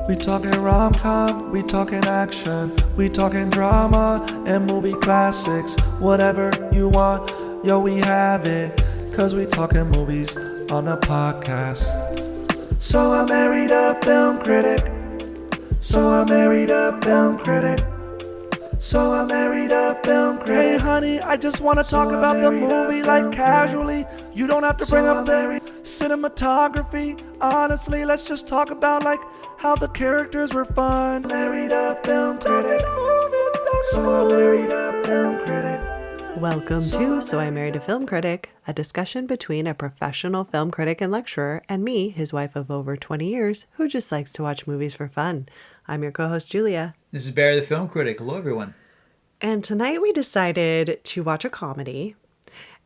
We talking rom-com, we talking action, we talking drama and movie classics. Whatever you want, yo, we have it. Cause we talking movies on the podcast. So I married a film critic. So I married a film critic. So I married a film critic. Hey honey, I just want to talk about the movie like casually. You don't have to bring up the cinematography. Honestly, let's just talk about like how the characters were fun. Married a film critic. So I married a film critic. Welcome to So I Married a Film Critic, a discussion between a professional film critic and lecturer and me, his wife of over 20 years, who just likes to watch movies for fun. I'm your co-host, Julia. This is Barry the Film Critic. Hello, everyone. And tonight we decided to watch a comedy,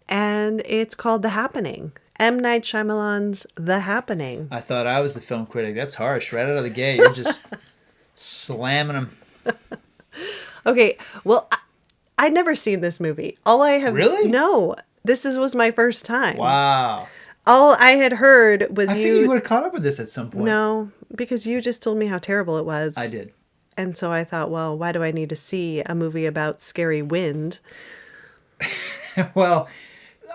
and it's called The Happening. M. Night Shyamalan's The Happening. I thought I was the film critic. That's harsh. Right out of the gate, you're just slamming them. Okay, well, I'd never seen this movie. All I have... Really? No, was my first time. Wow. All I had heard was I think you would have caught up with this at some point. No, because you just told me how terrible it was. I did. And so I thought, well, why do I need to see a movie about scary wind? Well,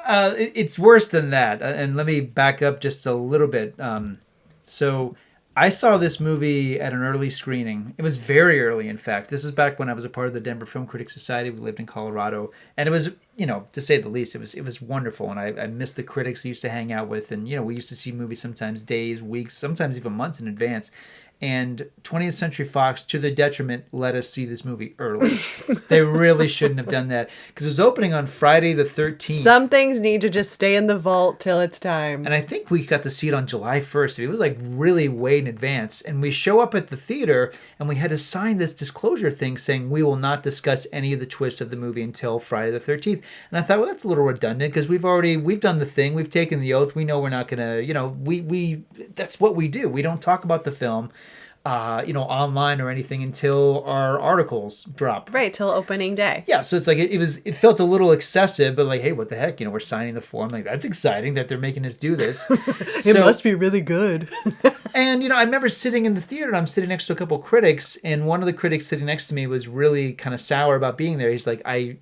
it's worse than that. And let me back up just a little bit. So I saw this movie at an early screening. It was very early, in fact. This is back when I was a part of the Denver Film Critics Society. We lived in Colorado. And it was, to say the least, it was wonderful. And I missed the critics I used to hang out with. And, we used to see movies sometimes days, weeks, sometimes even months in advance. And 20th Century Fox, to their detriment, let us see this movie early. They really shouldn't have done that. Because it was opening on Friday the 13th. Some things need to just stay in the vault till it's time. And I think we got to see it on July 1st. It was like really way in advance. And we show up at the theater and we had to sign this disclosure thing saying we will not discuss any of the twists of the movie until Friday the 13th. And I thought, well, that's a little redundant because we've done the thing. We've taken the oath. We know we're not going to, we that's what we do. We don't talk about the film. Online or anything until our articles drop. Right, till opening day. Yeah, so it's like it felt a little excessive, but like, hey, what the heck? We're signing the form. Like, that's exciting that they're making us do this. It must be really good. And, I remember sitting in the theater and I'm sitting next to a couple critics, and one of the critics sitting next to me was really kind of sour about being there. He's like, I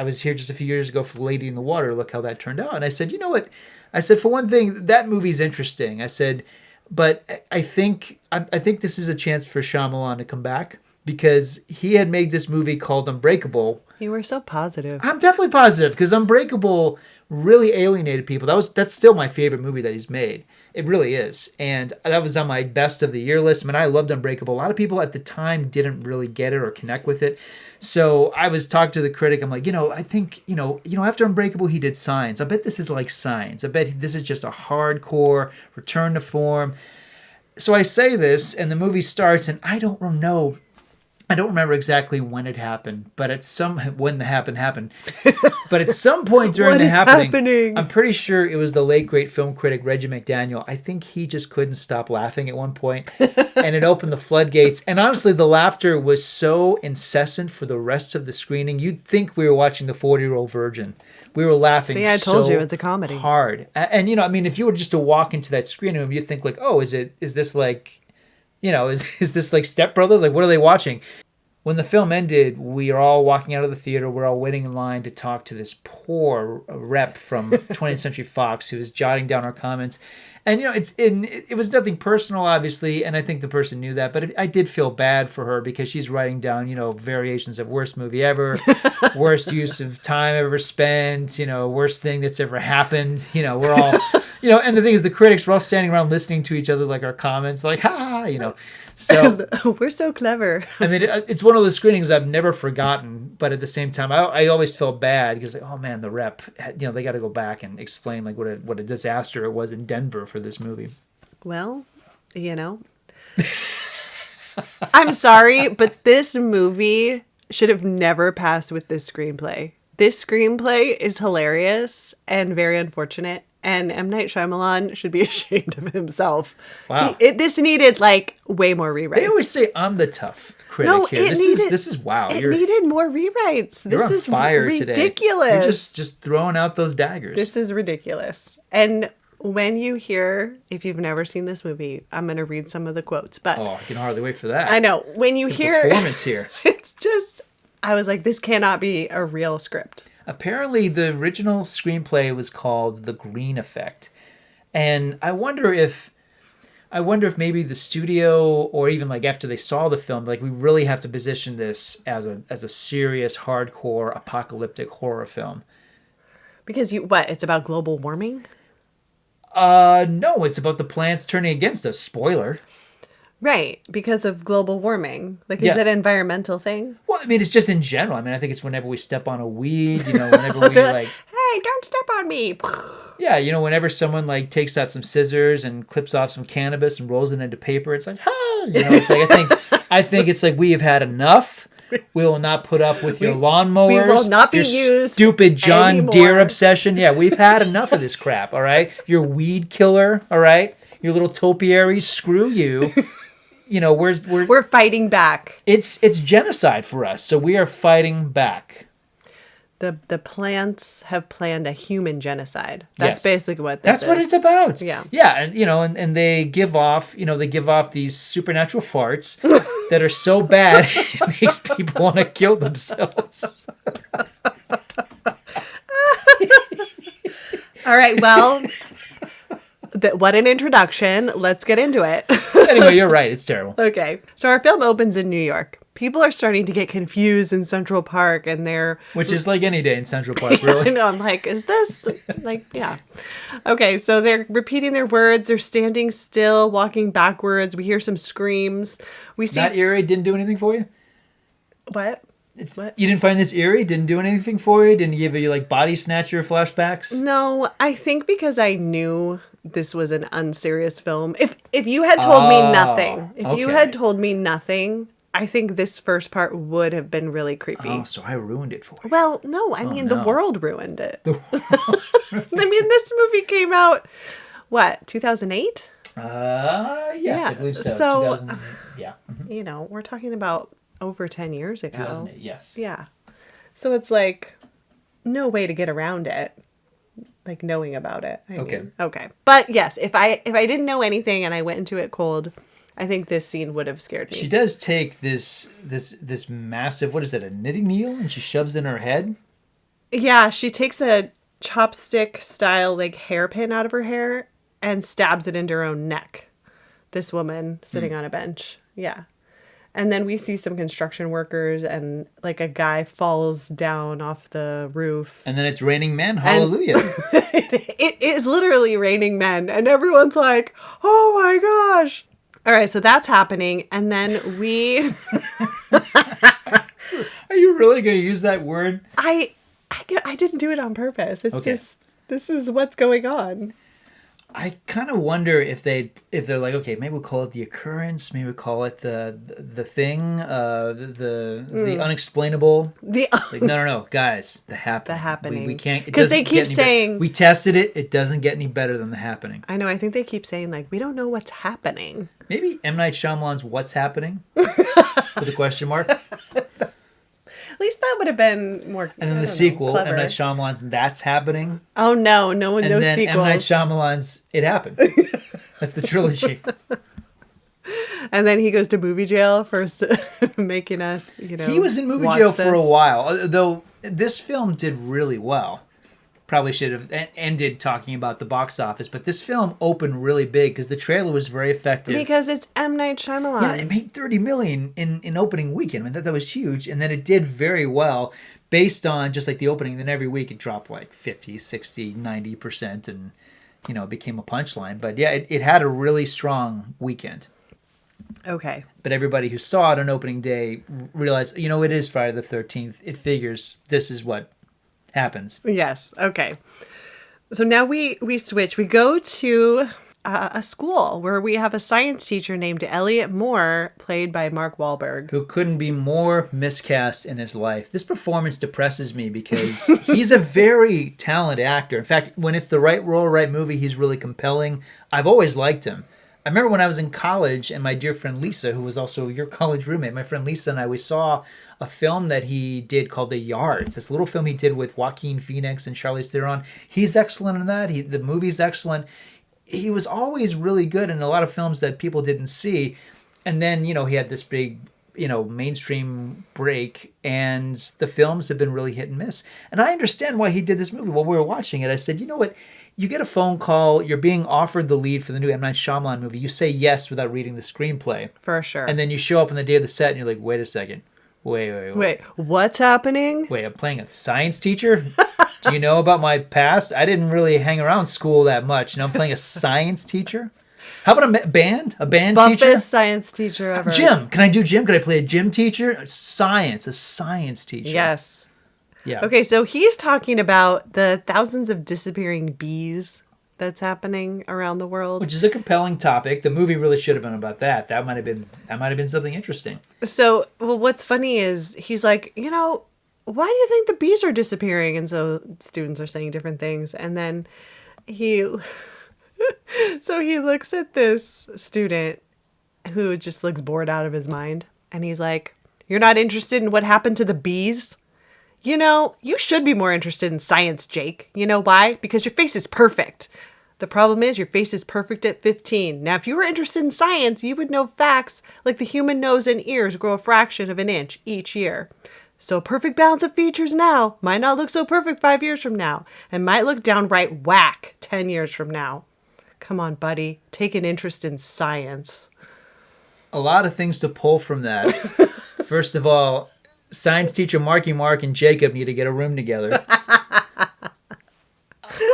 was here just a few years ago for Lady in the Water. Look how that turned out. And I said, you know what? I said, for one thing, that movie's interesting. I said, but I think this is a chance for Shyamalan to come back because he had made this movie called Unbreakable. You were so positive. I'm definitely positive because Unbreakable really alienated people. That's still my favorite movie that he's made. It really is. And that was on my best of the year list. I mean, I loved Unbreakable. A lot of people at the time didn't really get it or connect with it. So I was talking to the critic. I'm like, I think, after Unbreakable, he did Signs. I bet this is like Signs. I bet this is just a hardcore return to form. So I say this, and the movie starts, and I don't remember exactly when it happened, but when the happened. But at some point during the happening, I'm pretty sure it was the late great film critic Reggie McDaniel. I think he just couldn't stop laughing at one point, and it opened the floodgates. And honestly, the laughter was so incessant for the rest of the screening. You'd think we were watching The 40-Year-Old Virgin. We were laughing. See, I told you it's a comedy. Hard. And if you were just to walk into that screening room, you'd think like, oh, is this like, is this like Step Brothers? Like, what are they watching? When the film ended, we are all walking out of the theater. We're all waiting in line to talk to this poor rep from 20th Century Fox who was jotting down our comments. And, it was nothing personal, obviously, and I think the person knew that. But I did feel bad for her because she's writing down, variations of worst movie ever, worst use of time ever spent, worst thing that's ever happened. We're all, and the thing is, the critics were all standing around listening to each other, like our comments, like, ha, So we're so clever. I mean, it's one of those screenings I've never forgotten, but at the same time, I always felt bad because, like, oh man, the rep, they got to go back and explain like what a disaster it was in Denver for this movie. Well, I'm sorry, but this movie should have never passed with this screenplay. This screenplay is hilarious and very unfortunate. And M. Night Shyamalan should be ashamed of himself. Wow. This needed, way more rewrites. They always say I'm the tough critic here. This is wow. It needed more rewrites. This is fire ridiculous. Today. You're just throwing out those daggers. This is ridiculous. And When you hear, if you've never seen this movie, I'm going to read some of the quotes, but Oh, I can hardly wait for that. I know when you hear Performance here. it's just, I was like, this cannot be a real script. Apparently, the original screenplay was called The Green Effect, and I wonder if maybe the studio, or even like after they saw the film, like we really have to position this as a serious, hardcore, apocalyptic horror film. Because it's about global warming? No, it's about the plants turning against us. Spoiler. Right, because of global warming. Like, Yeah. is it an environmental thing? Well, I mean, it's just in general. I mean, I think it's whenever we step on a weed, whenever we like, Hey, don't step on me. yeah, whenever someone like takes out some scissors and clips off some cannabis and rolls it into paper, it's like, it's like, I think it's like we have had enough. We will not put up with your lawnmowers. We will not be your used stupid John anymore. Deere obsession. Yeah, we've had enough of this crap, all right? Your weed killer, all right? Your little topiaries, screw you. We're fighting back. It's genocide for us, so we are fighting back. The plants have planned a human genocide. That's Yes. basically what this That's is. what it's about. Yeah. Yeah, and they give off, these supernatural farts that are so bad it makes people want to kill themselves. All right, well, what an introduction. Let's get into it. Anyway, you're right. It's terrible. Okay. So our film opens in New York. People are starting to get confused in Central Park, and they're... Which is like any day in Central Park, really. I know. I'm like, is this... Like, yeah. Okay, so they're repeating their words. They're standing still, walking backwards. We hear some screams. We see... Not eerie? Didn't do anything for you? What? You didn't find this eerie? Didn't do anything for you? Didn't give you, like, body snatcher flashbacks? No, I think because I knew this was an unserious film. If you had told me nothing, you okay. had told me nothing, I think this first part would have been really creepy. Oh, so I ruined it for you. Well, no, I mean, the no. world ruined it. I mean, this movie came out, 2008? Yes, I believe so. So, 2000, yeah. We're talking about over 10 years ago. 2008, yes. Yeah. So it's like, no way to get around it. Like knowing about it. Okay. But yes, if I didn't know anything and I went into it cold, I think this scene would have scared me. She does take this massive, what is that, a knitting needle, and she shoves it in her head? Yeah, she takes a chopstick style like hairpin out of her hair and stabs it into her own neck. This woman sitting on a bench. Yeah. And then we see some construction workers and like a guy falls down off the roof. And then it's raining men. Hallelujah. It is literally raining men. And everyone's like, oh my gosh. All right, so that's happening. And then we... Are you really going to use that word? I didn't do it on purpose. It's just, this is what's going on. I kind of wonder if they're like, okay, maybe we'll call it the occurrence, maybe we'll call it the thing, the unexplainable. Like, no, guys, the happening. The happening. We can't, because they keep saying we tested it. It doesn't get any better than the happening. I know. I think they keep saying like we don't know what's happening. Maybe M. Night Shyamalan's "What's Happening?" with a question mark. At least that would have been more. And then the sequel, clever. M. Night Shyamalan's "That's Happening." Oh no, no And then sequels. M. Night Shyamalan's "It Happened." That's the trilogy. And then he goes to movie jail for making us, He was in movie watch jail for a this. while, though this film did really well. Probably should have ended talking about the box office, but this film opened really big because the trailer was very effective. Because it's M. Night Shyamalan. Yeah, it made $30 million in opening weekend. I thought that was huge, and then it did very well based on just like the opening. Then every week it dropped like 50, 60, 90%, and it became a punchline. But yeah, it had a really strong weekend. Okay. But everybody who saw it on opening day realized, it is Friday the 13th. It figures this is what happens. Yes. Okay. So now we switch. We go to a school where we have a science teacher named Elliot Moore, played by Mark Wahlberg. Who couldn't be more miscast in his life. This performance depresses me because he's a very talented actor. In fact, when it's the right role, right movie, he's really compelling. I've always liked him. I remember when I was in college and my dear friend Lisa, who was also your college roommate, my friend Lisa and I, we saw a film that he did called The Yards. This little film he did with Joaquin Phoenix and Charlize Theron. He's excellent in that. The movie's excellent. He was always really good in a lot of films that people didn't see. And then, he had this big, mainstream break, and the films have been really hit and miss. And I understand why he did this movie. While we were watching it, I said, you know what? You get a phone call, you're being offered the lead for the new M. Night Shyamalan movie. You say yes without reading the screenplay. For sure. And then you show up on the day of the set and you're like, wait a second. Wait, what's happening? Wait, I'm playing a science teacher? Do you know about my past? I didn't really hang around school that much. I'm playing a science teacher? How about a band? A band teacher? Buffest science teacher ever. Gym. Can I do gym? Can I play a gym teacher? A science teacher. Yes. Yeah. Okay, so he's talking about the thousands of disappearing bees that's happening around the world. Which is a compelling topic. The movie really should have been about that. That might have been something interesting. So, what's funny is he's like, why do you think the bees are disappearing? And so students are saying different things. And then so he looks at this student who just looks bored out of his mind. And he's like, you're not interested in what happened to the bees? You should be more interested in science, Jake. You know why? Because your face is perfect. The problem is your face is perfect at 15. Now, if you were interested in science, you would know facts like the human nose and ears grow a fraction of an inch each year. So a perfect balance of features now might not look so perfect 5 years from now and might look downright whack 10 years from now. Come on, buddy. Take an interest in science. A lot of things to pull from that. First of all, science teacher Marky Mark and Jacob need to get a room together.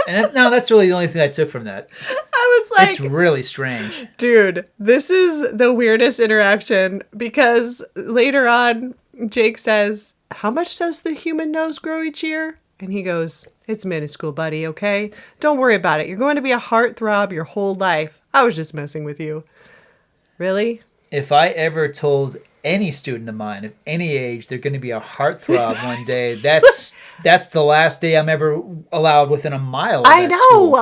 And that's really the only thing I took from that. I was like, it's really strange. Dude, this is the weirdest interaction because later on, Jake says, how much does the human nose grow each year? And he goes, it's minuscule, buddy, okay? Don't worry about it. You're going to be a heartthrob your whole life. I was just messing with you. Really? If I ever told any student of mine of any age they're going to be a heartthrob one day, that's the last day I'm ever allowed within a mile of that school.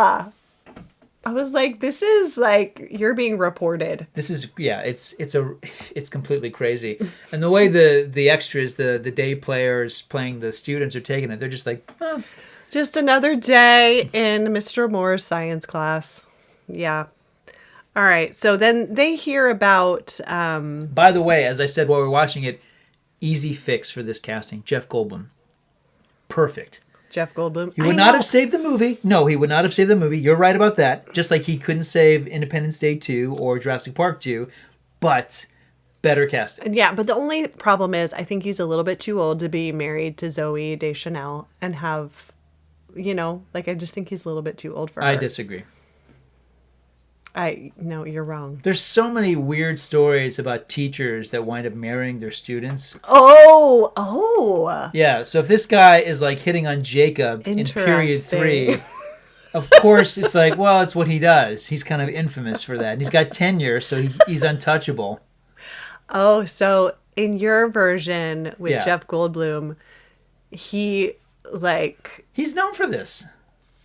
I was like, this is like you're being reported. This is it's completely crazy. And the way the extras, the day players playing the students are taking it, they're just like, just another day in Mr. Moore's science class. Yeah. All right, so then they hear about... By the way, as I said while we were watching it, easy fix for this casting. Jeff Goldblum. Perfect. Jeff Goldblum. He would not have saved the movie. No, he would not have saved the movie. You're right about that. Just like he couldn't save Independence Day 2 or Jurassic Park 2, but better casting. Yeah, but the only problem is I think he's a little bit too old to be married to Zooey Deschanel and have, I just think he's a little bit too old for her. I disagree. No, you're wrong. There's so many weird stories about teachers that wind up marrying their students. Oh. Yeah, so if this guy is like hitting on Jacob in period 3, of course it's like, well, it's what he does. He's kind of infamous for that. And he's got tenure, so he's untouchable. Oh, so in your version with Jeff Goldblum, he's known for this.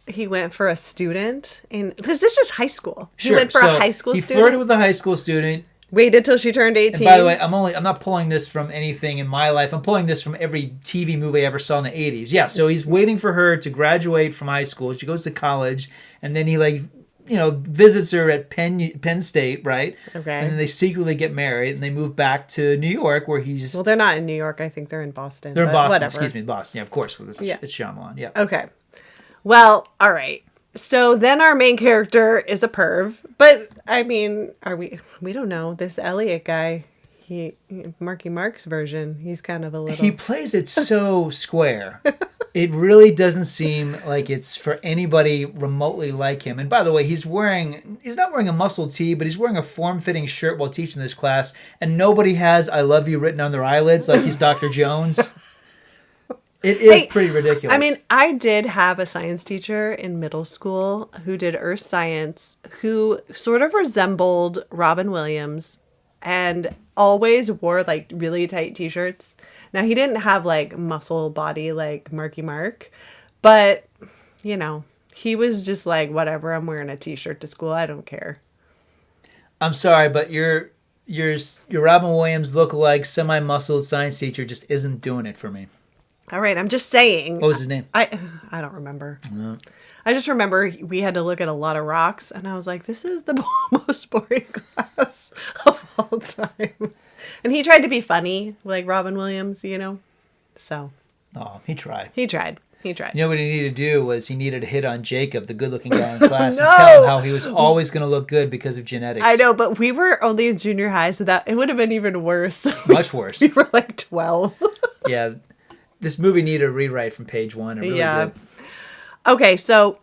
He went for a student because this is high school. Sure. He went for a high school student. He flirted with a high school student. Waited till she turned 18. And by the way, I'm not pulling this from anything in my life. I'm pulling this from every TV movie I ever saw in the 80s. Yeah, so he's waiting for her to graduate from high school. She goes to college, and then he visits her at Penn State, right? Okay. And then they secretly get married, and they move back to New York, where he's... Well, they're not in New York. I think they're in Boston. They're in Boston. Whatever. Excuse me, Boston. Yeah, of course. It's Shyamalan. Yeah. Okay. Well, all right. So then our main character is a perv, but I mean, we don't know. This Elliot guy, Marky Mark's version, he's kind of a little... He plays it so square. It really doesn't seem like it's for anybody remotely like him. And by the way, he's not wearing a muscle tee, but he's wearing a form-fitting shirt while teaching this class, and nobody has I love you written on their eyelids like he's Dr. Jones. It is pretty ridiculous. I mean, I did have a science teacher in middle school who did earth science, who sort of resembled Robin Williams and always wore like really tight t-shirts. Now, he didn't have like muscle body like Marky Mark, but he was just like, whatever, I'm wearing a t-shirt to school. I don't care. I'm sorry, but your Robin Williams lookalike, semi-muscled science teacher just isn't doing it for me. All right, I'm just saying. What was his name? I don't remember. No. I just remember we had to look at a lot of rocks, and I was like, this is the most boring class of all time. And he tried to be funny, like Robin Williams, So. Oh, he tried. He tried. You know what he needed to do was he needed to hit on Jacob, the good-looking guy in class, No! and tell him how he was always going to look good because of genetics. I know, but we were only in junior high, so that it would have been even worse. Much worse. We were like 12. Yeah. This movie needed a rewrite from page one. It really did. Okay, so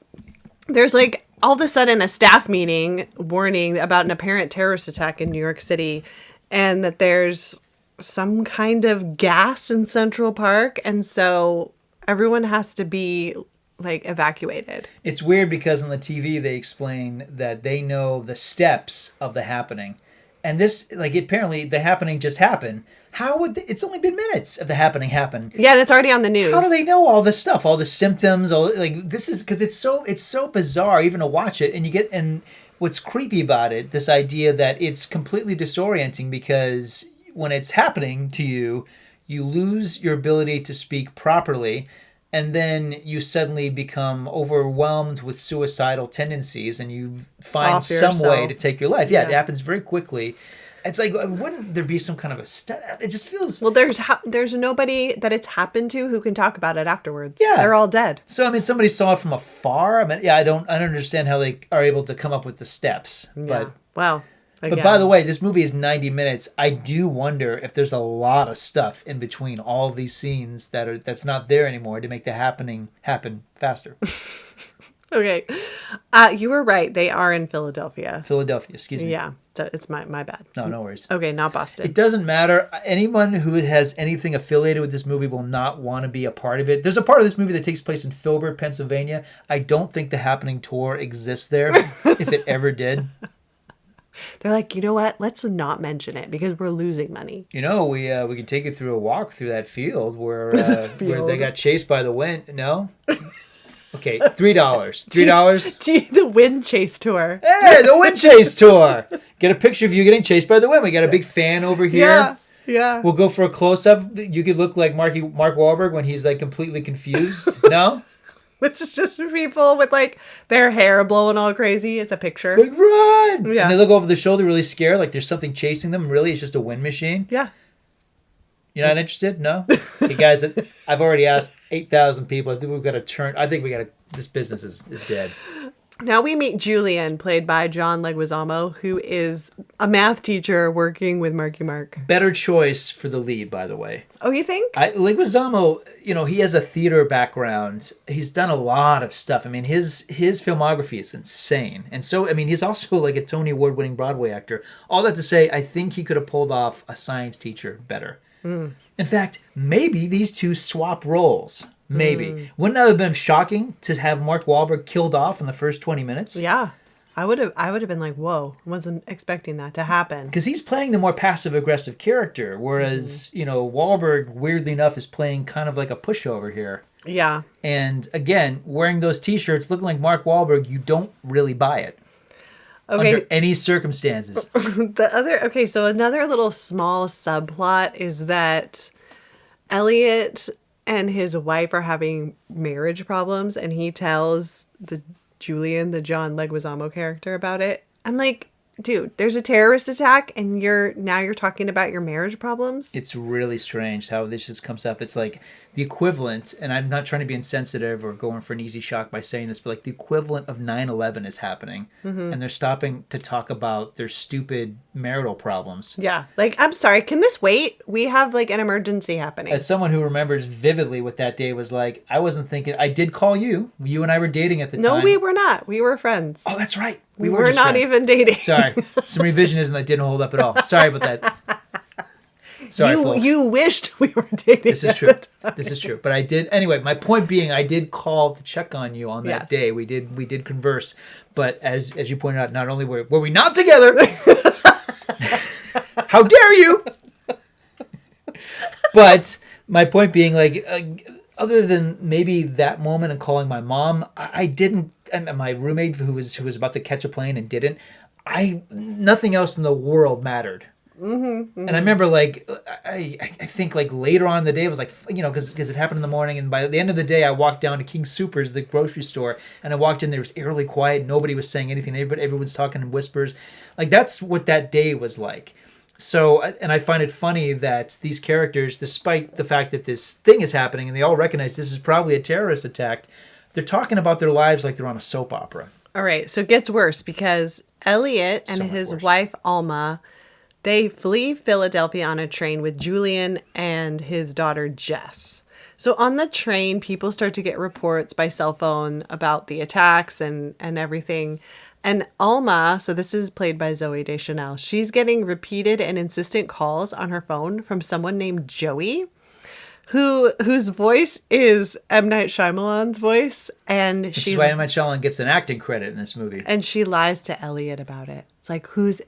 there's like all of a sudden a staff meeting warning about an apparent terrorist attack in New York City, and that there's some kind of gas in Central Park, and so everyone has to be like evacuated. It's weird because on the TV they explain that they know the steps of the happening. And this, like, apparently the happening just happened. How would it's only been minutes of the happening happen? Yeah, and it's already on the news. How do they know all this stuff, all the symptoms? This is because it's so bizarre even to watch it, and what's creepy about it, this idea that it's completely disorienting because when it's happening to you, you lose your ability to speak properly, and then you suddenly become overwhelmed with suicidal tendencies, and you find some way to take your life. Yeah, it happens very quickly. It's like, wouldn't there be some kind of it just feels... Well, there's nobody that it's happened to who can talk about it afterwards. Yeah. They're all dead. So, I mean, somebody saw it from afar. I mean, I don't understand how they are able to come up with the steps. Yeah. Wow. But by the way, this movie is 90 minutes. I do wonder if there's a lot of stuff in between all of these scenes that's not there anymore to make the happening happen faster. Okay. You were right. They are in Philadelphia. Excuse me. Yeah. So it's my bad. No worries. Okay, not Boston. It doesn't matter. Anyone who has anything affiliated with this movie will not want to be a part of it. There's a part of this movie that takes place in Filbert, Pennsylvania. I don't think the Happening Tour exists there, if it ever did. They're like, you know what? Let's not mention it because we're losing money. We could take you through a walk through that field where where they got chased by the wind. No. Okay, $3. Gee, the wind chase tour. Hey, the wind chase tour. Get a picture of you getting chased by the wind. We got a big fan over here. Yeah. We'll go for a close up. You could look like Mark Wahlberg when he's like completely confused. No. It's just people with like their hair blowing all crazy. It's a picture. Like, run! Yeah. And they look over the shoulder really scared, like there's something chasing them. Really, it's just a wind machine. Yeah. You're not interested? No? Hey, guys, I've already asked 8,000 people. I think we've got to turn... I think we got to... This business is dead. Now we meet Julian, played by John Leguizamo, who is a math teacher working with Marky Mark. Better choice for the lead, by the way. Oh, you think? Leguizamo, he has a theater background. He's done a lot of stuff. I mean, his filmography is insane. And so, I mean, he's also like a Tony Award-winning Broadway actor. All that to say, I think he could have pulled off a science teacher better. In fact, maybe these two swap roles. Maybe. Wouldn't that have been shocking to have Mark Wahlberg killed off in the first 20 minutes? Yeah. I would have been like, whoa, wasn't expecting that to happen. Because he's playing the more passive-aggressive character, whereas, Wahlberg, weirdly enough, is playing kind of like a pushover here. Yeah. And, again, wearing those T-shirts, looking like Mark Wahlberg, you don't really buy it. Okay. Under any circumstances. So another little small subplot is that Elliot and his wife are having marriage problems, and he tells Julian, the John Leguizamo character, about it. I'm like, dude, there's a terrorist attack, and you're talking about your marriage problems? It's really strange how this just comes up. It's like the equivalent, and I'm not trying to be insensitive or going for an easy shock by saying this, but like the equivalent of 9/11 is happening, and they're stopping to talk about their stupid marital problems. Yeah. Like, I'm sorry, can this wait? We have like an emergency happening. As someone who remembers vividly what that day was like, I wasn't thinking, I did call you. You and I were dating at the time. No, we were not. We were friends. Oh, that's right. We were not friends. even dating. Sorry. Some revisionism that didn't hold up at all. Sorry about that. Sorry, folks. You wished we were dating. This is true. This is true. But I did. Anyway, my point being, I did call to check on you on that day. We did converse. But as you pointed out, not only were we not together. How dare you? But my point being, like, other than maybe that moment and calling my mom, I didn't. And my roommate who was about to catch a plane and didn't. nothing else in the world mattered. And I remember, like, I think, like, later on in the day, it was like, you know, because it happened in the morning, and by the end of the day, I walked down to King Soopers, the grocery store, and I walked in, there was eerily quiet, nobody was saying anything, everyone's talking in whispers. Like, that's what that day was like. So, and I find it funny that these characters, despite the fact that this thing is happening, and they all recognize this is probably a terrorist attack, they're talking about their lives like they're on a soap opera. All right, so it gets worse because Elliot and So much his worse. wife Alma, they flee Philadelphia on a train with Julian and his daughter Jess. So on the train, people start to get reports by cell phone about the attacks and everything. And Alma, so this is played by Zooey Deschanel, she's getting repeated and insistent calls on her phone from someone named Joey, whose voice is M. Night Shyamalan's voice, and Which is why M. Night Shyamalan gets an acting credit in this movie. and she lies to Elliot about it. It's like, who's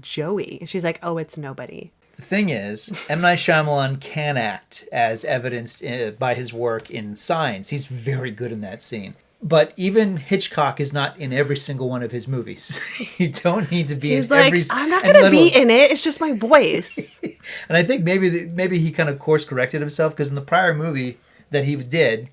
Joey? And she's like, oh, it's nobody. The thing is, M. Night Shyamalan can act, as evidenced by his work in Signs. He's very good in that scene. But even Hitchcock is not in every single one of his movies. You don't need to be He's in like, every... I'm not going to be in it. It's just my voice. And I think maybe he kind of course-corrected himself, because in the prior movie that he did,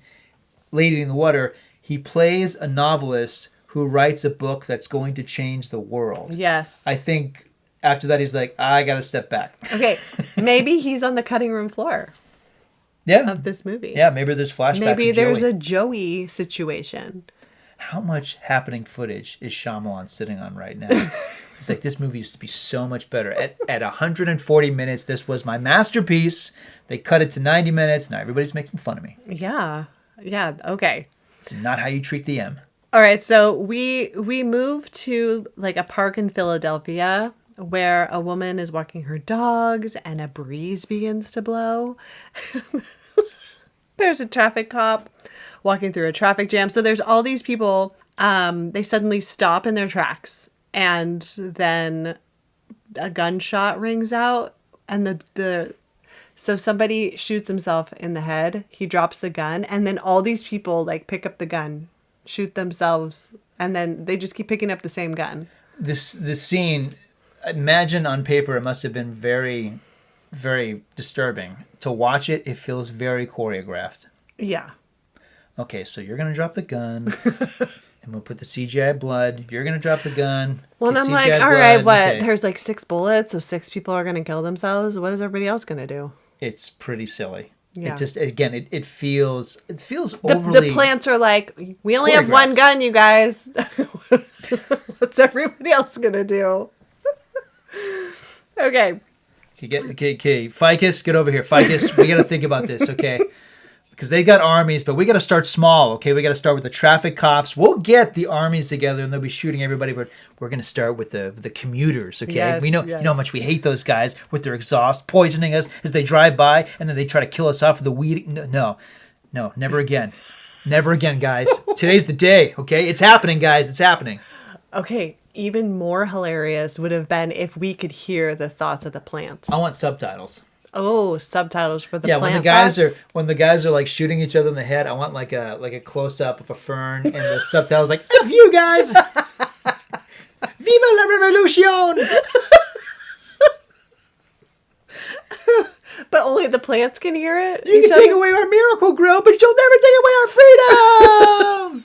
Lady in the Water, he plays a novelist who writes a book that's going to change the world. Yes. I think after that he's like, I got to step back. Okay, maybe he's on the cutting room floor Yeah. of this movie. Yeah, maybe there's flashback Maybe to there's Joey. a Joey situation. How much happening footage is Shyamalan sitting on right now? It's like, this movie used to be so much better. At 140 minutes, this was my masterpiece. They cut it to 90 minutes. Now everybody's making fun of me. Yeah. Yeah. Okay. It's not how you treat the M. All right. So we move to like a park in Philadelphia where a woman is walking her dogs and a breeze begins to blow. There's a traffic cop walking through a traffic jam. So there's all these people. They suddenly stop in their tracks, and then a gunshot rings out, and so somebody shoots himself in the head. He drops the gun, and then all these people like pick up the gun, shoot themselves, and then they just keep picking up the same gun. This scene, imagine on paper, it must have been very, very disturbing. To watch it, it feels very choreographed. Yeah. Okay, so you're going to drop the gun, and we'll put the CGI blood. You're going to drop the gun. Well, and I'm like, CGI all right, blood. what? Okay. There's like 6 bullets, so 6 people are going to kill themselves. What is everybody else going to do? It's pretty silly. Yeah. It just, again, it feels The overly... plants are like, we only have one choreographed. gun, you guys. What's everybody else going to do? Okay. Okay, Ficus, get over here. Ficus, we got to think about this, okay? Because they got armies, but we got to start small, okay? We got to start with the traffic cops. We'll get the armies together, and they'll be shooting everybody, but we're going to start with the commuters, okay? Yes, we know yes. you know how much we hate those guys with their exhaust, poisoning us as they drive by, and then they try to kill us off with the weed. No, never again. Never again, guys. Today's the day, okay? It's happening, guys. It's happening. Okay. Even more hilarious would have been if we could hear the thoughts of the plants. I want subtitles. Oh, subtitles for the Yeah, plant when thoughts? the guys are like shooting each other in the head, I want like a close up of a fern, and the subtitles like "F you guys, Viva la Revolution!" But only the plants can hear it? You can take away our miracle grow, but you'll never take away our freedom.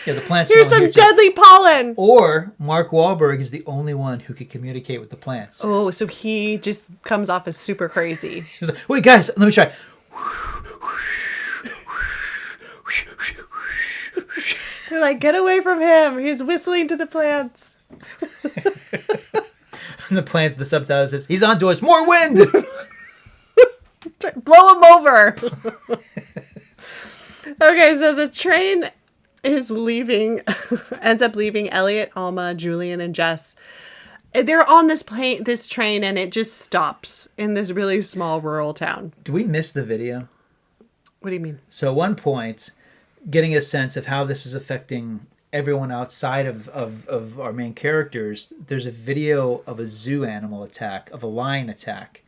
Yeah, the plants. Here's don't some hear each other. deadly pollen. Or Mark Wahlberg is the only one who can communicate with the plants. Oh, so he just comes off as super crazy. He's like, "Wait, guys, let me try." They're like, get away from him. He's whistling to the plants. And the plants, the subtitle says, "He's onto us. More wind." Blow him over. Okay, so the train is leaving, ends up leaving Elliot, Alma, Julian, and Jess. They're on this train, and it just stops in this really small rural town. Do we miss the video? What do you mean? So at one point, getting a sense of how this is affecting everyone outside of our main characters, there's a video of a zoo animal attack, of a lion attack.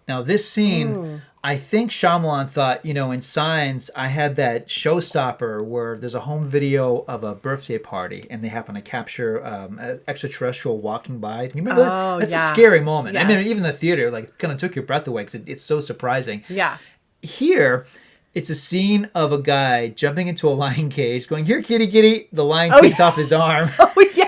Now, this scene, I think Shyamalan thought, in Signs, I had that showstopper where there's a home video of a birthday party and they happen to capture an extraterrestrial walking by. You remember that? Oh, That's yeah. a scary moment. I mean, Yes. even the theater, kind of took your breath away because it's so surprising. Yeah. Here, it's a scene of a guy jumping into a lion cage, going, "Here, kitty, kitty." The lion kicks off his arm. Oh, yeah.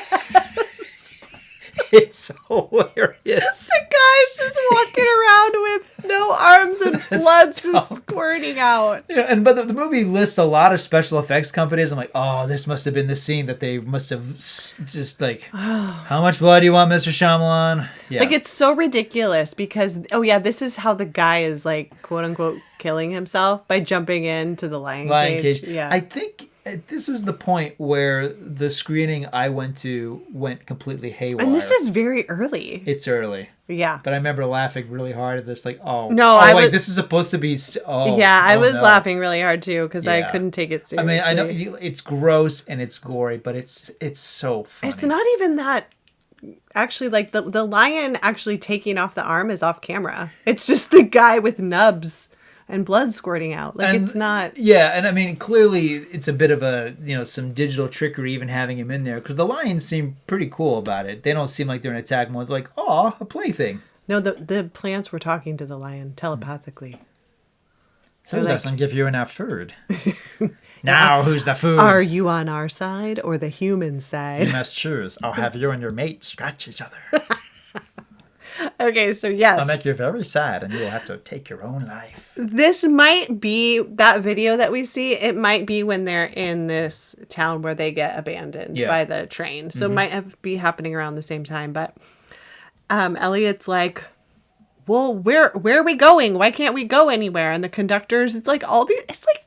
It's hilarious. The guy's just walking around with no arms and blood's just squirting out. Yeah, but the movie lists a lot of special effects companies. I'm like, oh, this must have been the scene that they must have just how much blood do you want, Mr. Shyamalan? Yeah. Like, it's so ridiculous because, this is how the guy is, quote unquote, killing himself by jumping into the lion cage. Yeah. I think this was the point where the screening I went to went completely haywire. And this is very early. It's early. Yeah. But I remember laughing really hard at this, this is supposed to be, I was laughing really hard too because I Yeah. couldn't take it seriously. I mean, I know it's gross and it's gory, but it's so funny. It's not even that. Actually, the lion actually taking off the arm is off camera. It's just the guy with nubs and blood squirting out. It's not. Yeah, and I mean, clearly it's a bit of a, some digital trickery even having him in there because the lions seem pretty cool about it. They don't seem like they're in attack mode. They're like, oh, a plaything. No, the plants were talking to the lion telepathically. Who doesn't give you enough food? Now, who's the food? Are you on our side or the human side? You must choose. I'll have you and your mate scratch each other. Okay, so yes. I'll make you very sad and you will have to take your own life. This might be that video that we see. It might be when they're in this town where they get abandoned by the train. So it might be happening around the same time. But Elliot's like, well, where are we going? Why can't we go anywhere? And the conductors, it's like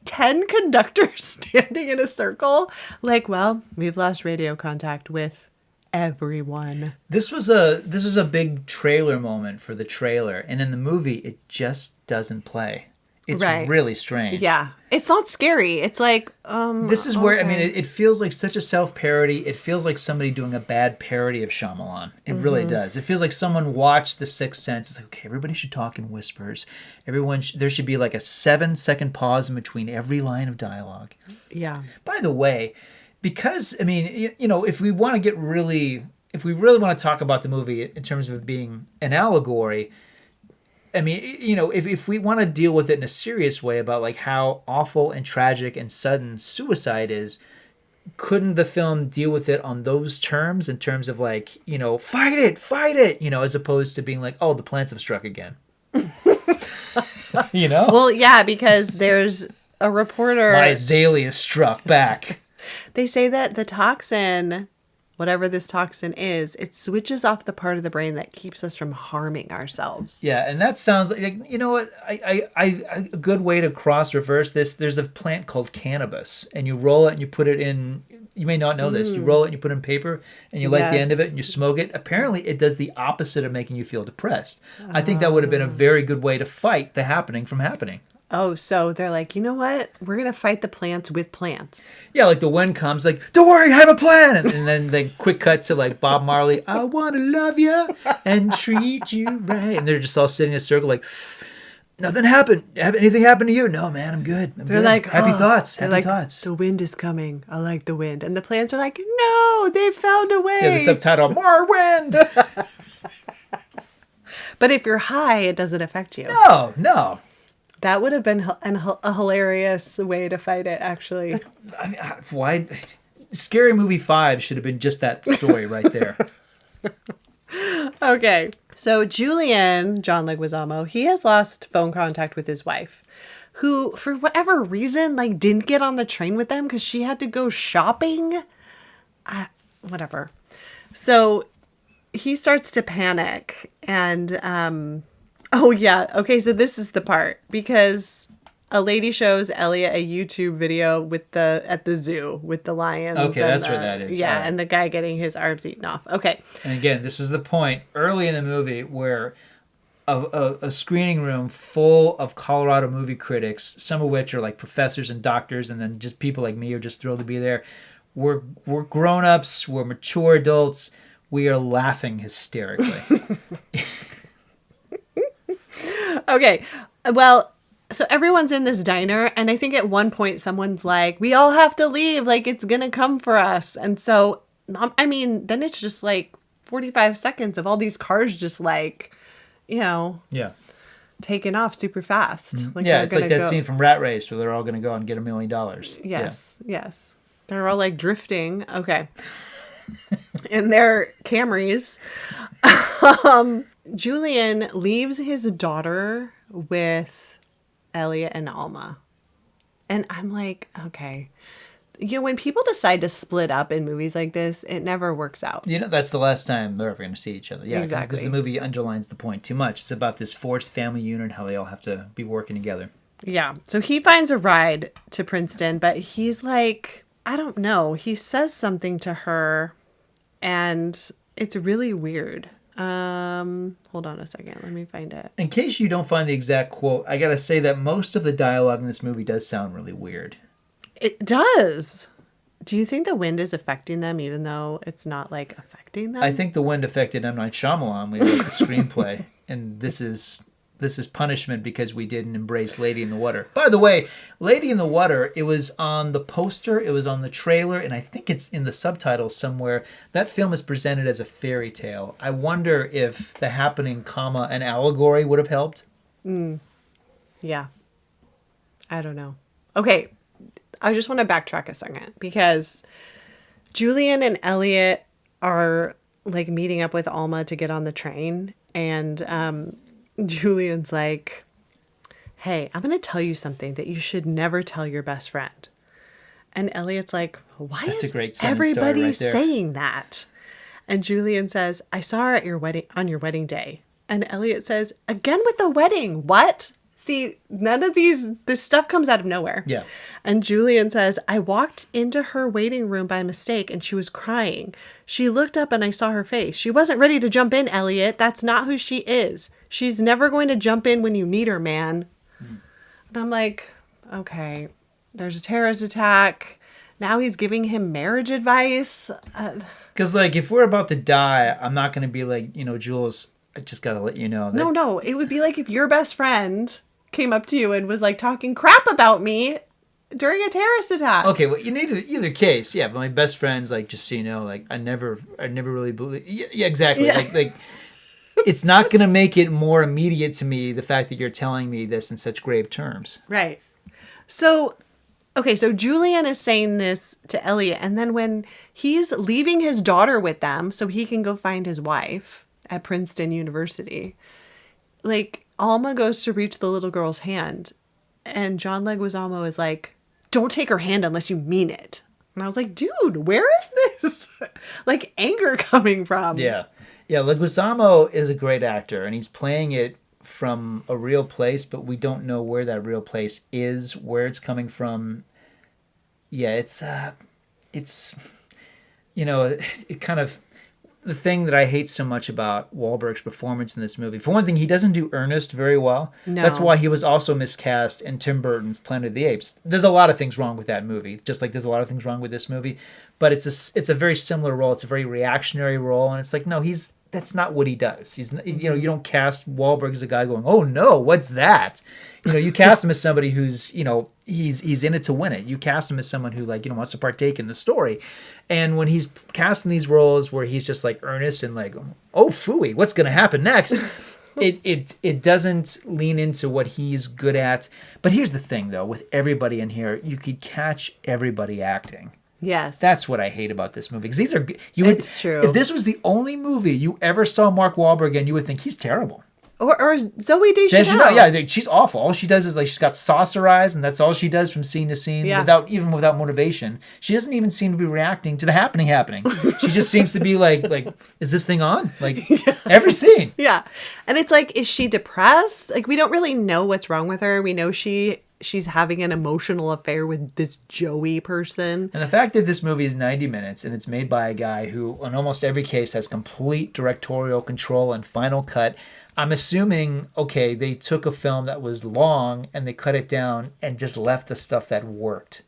10 conductors standing in a circle. Well, we've lost radio contact with everyone. This was a big trailer moment for the trailer, and in the movie it just doesn't play. It's really strange. Yeah. It's not scary. It's this is where, I mean, it feels like such a self-parody. It feels like somebody doing a bad parody of Shyamalan. It really does. It feels like someone watched The Sixth Sense. It's like, okay, everybody should talk in whispers. There should be a 7-second pause in between every line of dialogue. Yeah. By the way, because, I mean, if we want to if we really want to talk about the movie in terms of it being an allegory, I mean, if we want to deal with it in a serious way about how awful and tragic and sudden suicide is, couldn't the film deal with it on those terms in terms of fight it, as opposed to being the plants have struck again. Well, yeah, because there's a reporter. My azalea struck back. They say that the toxin, whatever this toxin is, it switches off the part of the brain that keeps us from harming ourselves. Yeah, and that sounds like, you know what? A good way to cross-reverse this, there's a plant called cannabis, and you roll it and you put it in, you may not know this, you roll it and you put it in paper, and you light the end of it and you smoke it. Apparently, it does the opposite of making you feel depressed. I think that would have been a very good way to fight the happening from happening. Oh, so they're like, you know what? We're going to fight the plants with plants. Yeah, the wind comes, don't worry, I have a plan. And then they quick cut to Bob Marley, I want to love you and treat you right. And they're just all sitting in a circle nothing happened. Anything happened to you? No, man, I'm good. They're good. like, happy thoughts. They're happy thoughts. The wind is coming. I like the wind. And the plants are like, no, they found a way. Yeah, the subtitle, more wind. But if you're high, it doesn't affect you. No. That would have been a hilarious way to fight it, actually. I mean, why? Scary Movie 5 should have been just that story right there. Okay. So Julian, John Leguizamo, he has lost phone contact with his wife, who, for whatever reason, didn't get on the train with them because she had to go shopping. Whatever. So he starts to panic and... Oh, yeah. Okay, so this is the part. Because a lady shows Elliot a YouTube video at the zoo with the lions. Okay, that's where that is. Yeah, right. and the guy getting his arms eaten off. Okay. And again, this is the point early in the movie where a screening room full of Colorado movie critics, some of which are professors and doctors, and then just people like me are just thrilled to be there. We're grown-ups. We're mature adults. We are laughing hysterically. Okay. Well, so everyone's in this diner, and I think at one point someone's like, we all have to leave. Like, it's going to come for us. And so, I mean, then it's just like 45 seconds of all these cars just like, Yeah. taking off super fast. Like Yeah, they're it's like gonna that go. scene from Rat Race where they're all going to go and get $1 million. Yes, yes. They're all like drifting. Okay. In their Camrys. Julian leaves his daughter with Elliot and Alma. And I'm like, okay. When people decide to split up in movies like this, it never works out. That's the last time they're ever going to see each other. Yeah, Exactly. because the movie underlines the point too much. It's about this forced family unit, how they all have to be working together. Yeah. So he finds a ride to Princeton, but he's like, I don't know. He says something to her, and it's really weird. Hold on a second. Let me find it. In case you don't find the exact quote, I got to say that most of the dialogue in this movie does sound really weird. It does. Do you think the wind is affecting them, even though it's not like affecting them? I think the wind affected M. Night Shyamalan when he wrote the screenplay, and this is punishment because we didn't embrace Lady in the Water. By the way, Lady in the Water, it was on the poster, it was on the trailer, and I think it's in the subtitles somewhere. That film is presented as a fairy tale. I wonder if the happening, comma, an allegory would have helped. Yeah. I don't know. Okay. I just want to backtrack a second because Julian and Elliot are like meeting up with Alma to get on the train, and Julian's like, hey, I'm going to tell you something that you should never tell your best friend. And Elliot's like, why That's is a great sentence everybody right there. saying that? And Julian says, I saw her at your wedding on your wedding day. And Elliot says, again with the wedding. What? See, none of this stuff comes out of nowhere. Yeah. And Julian says, I walked into her waiting room by mistake and she was crying. She looked up and I saw her face. She wasn't ready to jump in, Elliot. That's not who she is. She's never going to jump in when you need her, man. And I'm like, okay, there's a terrorist attack. Now he's giving him marriage advice. Because, like, if we're about to die, I'm not going to be like, Jules, I just got to let you know. That... No. It would be like if your best friend came up to you and was like talking crap about me during a terrorist attack. Okay, well, you need either case. Yeah, but my best friend's like, just so you know, like, I never really believe. Yeah, exactly. Yeah. Like, it's not going to make it more immediate to me, the fact that you're telling me this in such grave terms. Right. So, okay, so Julian is saying this to Elliot, and then when he's leaving his daughter with them so he can go find his wife at Princeton University, like, Alma goes to reach the little girl's hand, and John Leguizamo is like, don't take her hand unless you mean it. And I was like, dude, where is this like anger coming from? Yeah. Leguizamo is a great actor, and he's playing it from a real place, but we don't know where that real place is, where it's coming from. Yeah, it kind of, the thing that I hate so much about Wahlberg's performance in this movie. For one thing, he doesn't do Ernest very well. No. That's why he was also miscast in Tim Burton's Planet of the Apes. There's a lot of things wrong with that movie, just like there's a lot of things wrong with this movie. But it's a very similar role. It's a very reactionary role, and it's like, no, that's not what he does. He's you don't cast Wahlberg as a guy going, oh no, what's that? You cast him as somebody who's he's in it to win it. You cast him as someone who wants to partake in the story. And when he's casting these roles where he's just like earnest and like, oh phooey, what's gonna happen next? It doesn't lean into what he's good at. But here's the thing though, with everybody in here, you could catch everybody acting. Yes. That's what I hate about this movie. Because It's true. If this was the only movie you ever saw Mark Wahlberg in, you would think he's terrible. Or Zoe Deschanel. Yeah, she's awful. All she does is she's got saucer eyes, and that's all she does from scene to scene, without motivation. She doesn't even seem to be reacting to the happening. She just seems to be like, is this thing on? Every scene. Yeah, and it's like, is she depressed? Like, we don't really know what's wrong with her. We know she's having an emotional affair with this Joey person. And the fact that this movie is 90 minutes and it's made by a guy who, in almost every case, has complete directorial control and final cut. I'm assuming, okay, they took a film that was long and they cut it down and just left the stuff that worked.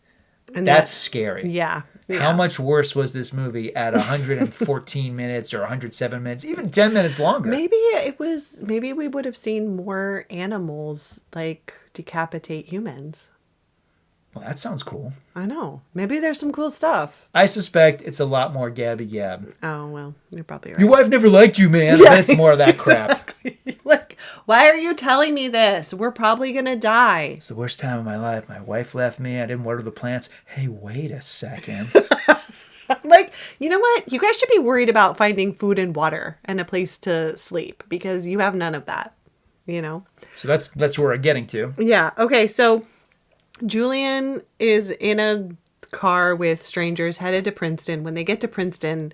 And That's scary. Yeah. How much worse was this movie at 114 minutes or 107 minutes, even 10 minutes longer? Maybe we would have seen more animals like decapitate humans. Well, that sounds cool. I know. Maybe there's some cool stuff. I suspect it's a lot more gabby gab. Oh, well, you're probably right. Your wife never liked you, man. Yeah, That's more of that crap. Like, why are you telling me this? We're probably going to die. It's the worst time of my life. My wife left me. I didn't water the plants. Hey, wait a second. Like, you know what? You guys should be worried about finding food and water and a place to sleep because you have none of that, you know? So that's where we're getting to. Yeah. Okay. So Julian is in a car with strangers headed to Princeton. When they get to Princeton,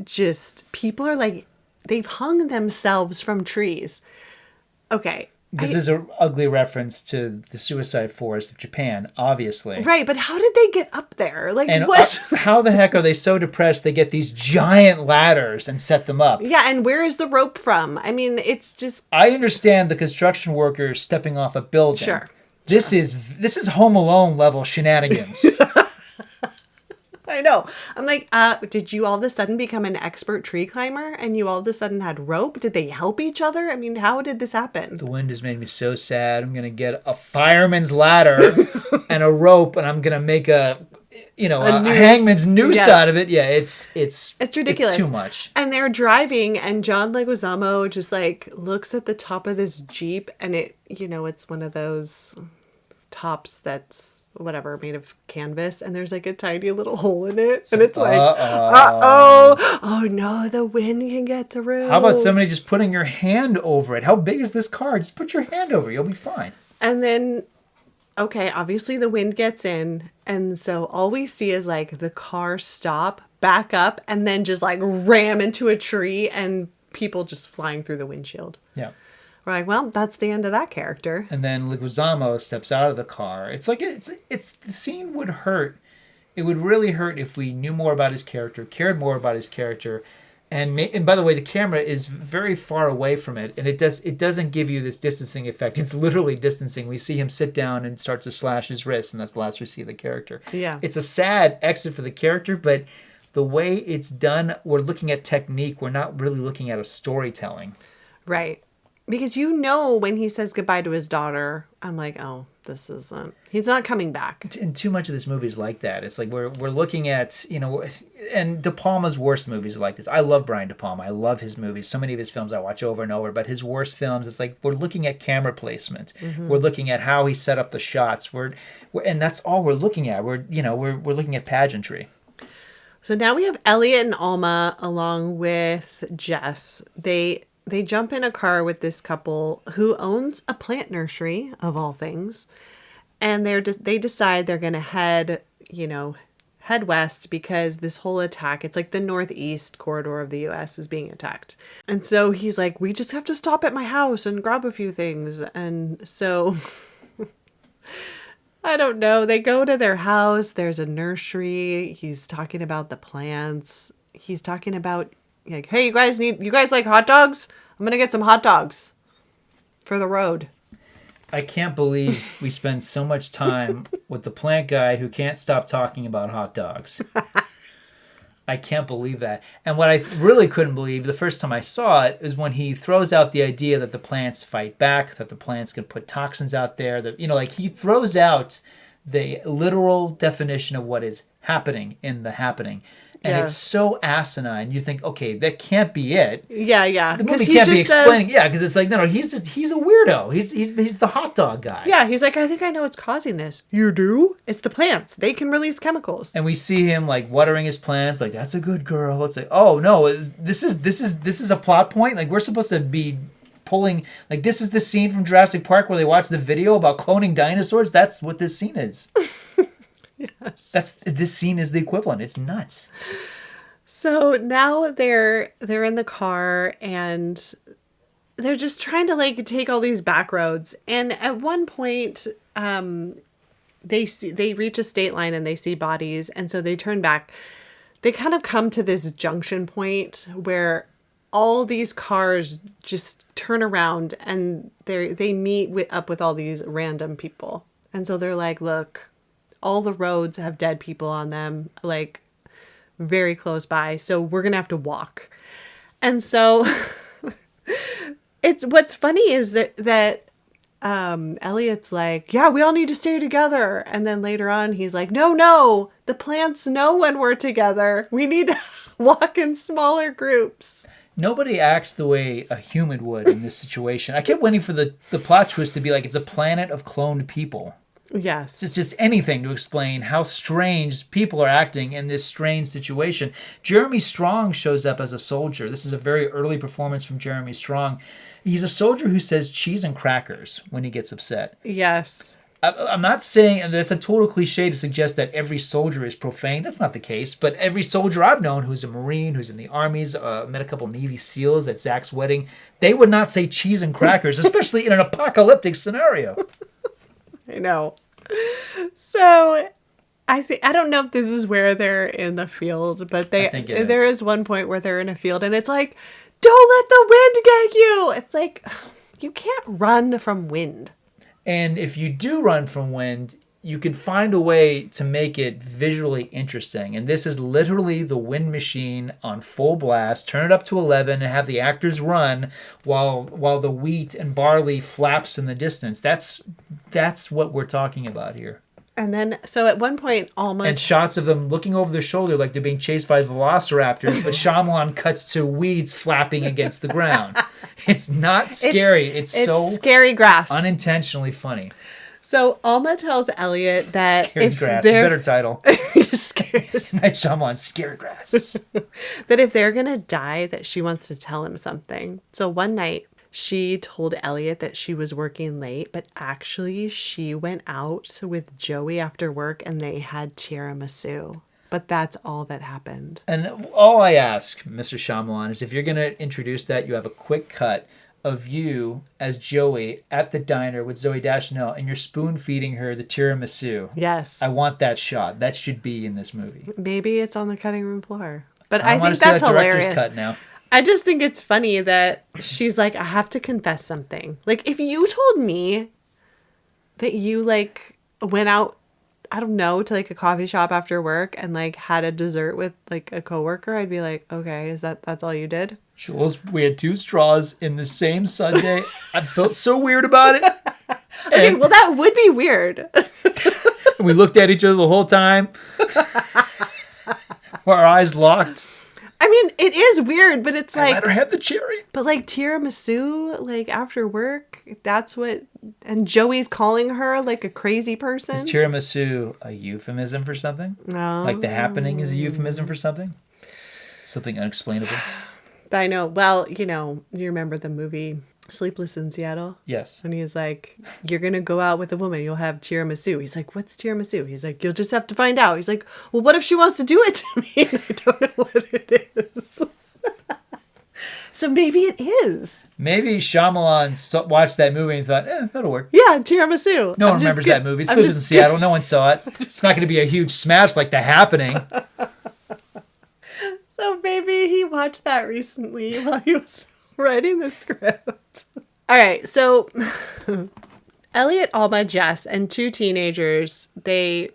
just people are like, they've hung themselves from trees. Okay. This is an ugly reference to the suicide forest of Japan, obviously. Right, but how did they get up there? Like, And what? how the heck are they so depressed they get these giant ladders and set them up? Yeah, and where is the rope from? I mean, it's just... I understand the construction workers stepping off a building. Sure. This is Home Alone level shenanigans. I know. I'm like, did you all of a sudden become an expert tree climber and you all of a sudden had rope? Did they help each other? I mean, how did this happen? The wind has made me so sad. I'm going to get a fireman's ladder and a rope, and I'm going to make a hangman's noose out of it. Yeah, it's ridiculous. It's too much. And they're driving, and John Leguizamo just like looks at the top of this Jeep, and it's one of those tops that's whatever made of canvas, and there's like a tiny little hole in it, and it's like, oh no, the wind can get through. How about somebody just putting your hand over it? How big is this car? Just put your hand over it. You'll be fine. And then, okay, obviously the wind gets in, and so all we see is like the car stop, back up, and then just like ram into a tree, and people just flying through the windshield. Yeah. We're like, well, that's the end of that character. And then Leguizamo steps out of the car. It's like the scene would hurt. It would really hurt if we knew more about his character, cared more about his character, and by the way, the camera is very far away from it, and it doesn't give you this distancing effect. It's literally distancing. We see him sit down and start to slash his wrist, and that's the last we see of the character. Yeah, it's a sad exit for the character, but the way it's done, we're looking at technique. We're not really looking at a storytelling. Right. Because when he says goodbye to his daughter, I'm like, oh, he's not coming back. And too much of this movie is like that. It's like we're looking at, and De Palma's worst movies are like this. I love Brian De Palma. I love his movies. So many of his films I watch over and over. But his worst films, it's like we're looking at camera placement. Mm-hmm. We're looking at how he set up the shots. And that's all we're looking at. We're looking at pageantry. So now we have Elliot and Alma along with Jess. They jump in a car with this couple who owns a plant nursery, of all things. And they decide they're going to head west because this whole attack, it's like the northeast corridor of the U.S. is being attacked. And so he's like, we just have to stop at my house and grab a few things. And so, I don't know. They go to their house. There's a nursery. He's talking about the plants. He's talking about, like, hey, you guys like hot dogs? I'm going to get some hot dogs for the road. I can't believe we spend so much time with the plant guy who can't stop talking about hot dogs. I can't believe that. And what I really couldn't believe the first time I saw it is when he throws out the idea that the plants fight back, that the plants can put toxins out there, that, he throws out the literal definition of what is happening in the happening. And it's so asinine. You think, okay, that can't be it. Yeah. The movie can't be explaining. Yeah, because it's like, no, he's a weirdo. He's the hot dog guy. Yeah, he's like, I think I know what's causing this. You do? It's the plants. They can release chemicals. And we see him like watering his plants. Like, that's a good girl. It's like, oh no, this is a plot point. Like, we're supposed to be pulling. Like, this is the scene from Jurassic Park where they watch the video about cloning dinosaurs. That's what this scene is. Yes. This scene is the equivalent. It's nuts. So now they're in the car and they're just trying to like take all these back roads. And at one point, they reach a state line and they see bodies, and so they turn back. They kind of come to this junction point where all these cars just turn around and they meet up with all these random people. And so they're like, look, all the roads have dead people on them, like very close by. So we're going to have to walk. And so what's funny is that Elliot's like, yeah, we all need to stay together. And then later on, he's like, no, the plants know when we're together. We need to walk in smaller groups. Nobody acts the way a human would in this situation. I kept waiting for the plot twist to be like, it's a planet of cloned people. Yes. It's just anything to explain how strange people are acting in this strange situation. Jeremy Strong shows up as a soldier. This is a very early performance from Jeremy Strong. He's a soldier who says cheese and crackers when he gets upset. Yes. I'm not saying, and that's a total cliche to suggest that every soldier is profane. That's not the case. But every soldier I've known who's a Marine, who's in the armies, met a couple Navy SEALs at Zach's wedding, they would not say cheese and crackers, especially in an apocalyptic scenario. I know. So I don't know if this is where they're in the field, but there is one point where they're in a field and it's like, don't let the wind get you. It's like, you can't run from wind. And if you do run from wind, you can find a way to make it visually interesting. And this is literally the wind machine on full blast. Turn it up to 11 and have the actors run while the wheat and barley flaps in the distance. That's what we're talking about here. And then, so at one point, Alma... And shots of them looking over their shoulder like they're being chased by velociraptors, but Shyamalan cuts to weeds flapping against the ground. It's not scary. It's so scary grass. Unintentionally funny. So Alma tells Elliot that Scary Grass, a better title. Scary. Night Shyamalan, Scary Grass. That if they're going to die, that she wants to tell him something. So one night, she told Elliot that she was working late, but actually she went out with Joey after work and they had tiramisu. But that's all that happened. And all I ask, Mr. Shyamalan, is if you're going to introduce that, you have a quick cut of you as Joey at the diner with Zooey Deschanel and you're spoon feeding her the tiramisu. Yes. I want that shot. That should be in this movie. Maybe it's on the cutting room floor. But I think want to see that's that hilarious. director's cut now. I just think it's funny that she's like, I have to confess something. Like, if you told me that you, like, went out, I don't know, to, like, a coffee shop after work and, like, had a dessert with, like, a coworker, I'd be like, okay, that's all you did? Jules, we had 2 straws in the same sundae. I felt so weird about it. Okay, well, that would be weird. And we looked at each other the whole time. Our eyes locked. I mean, it is weird, but it's like... I let her have the cherry. But, like, tiramisu, like, after work, that's what... And Joey's calling her, like, a crazy person? Is tiramisu a euphemism for something? No. Like the happening is a euphemism for something? Something unexplainable? I know. Well, you know, you remember the movie Sleepless in Seattle? Yes. And he's like, you're going to go out with a woman, you'll have tiramisu. He's like, what's tiramisu? He's like, you'll just have to find out. He's like, well, what if she wants to do it to me? And I don't know what it is. So maybe it is. Maybe Shyamalan watched that movie and thought, that'll work. Yeah, tiramisu. No one remembers that movie. It Sleepless in Seattle. No one saw it. It's not going to be a huge smash like The Happening. So maybe he watched that recently while he was writing the script. All right, so Elliot, Alma, Jess, and 2 teenagers, they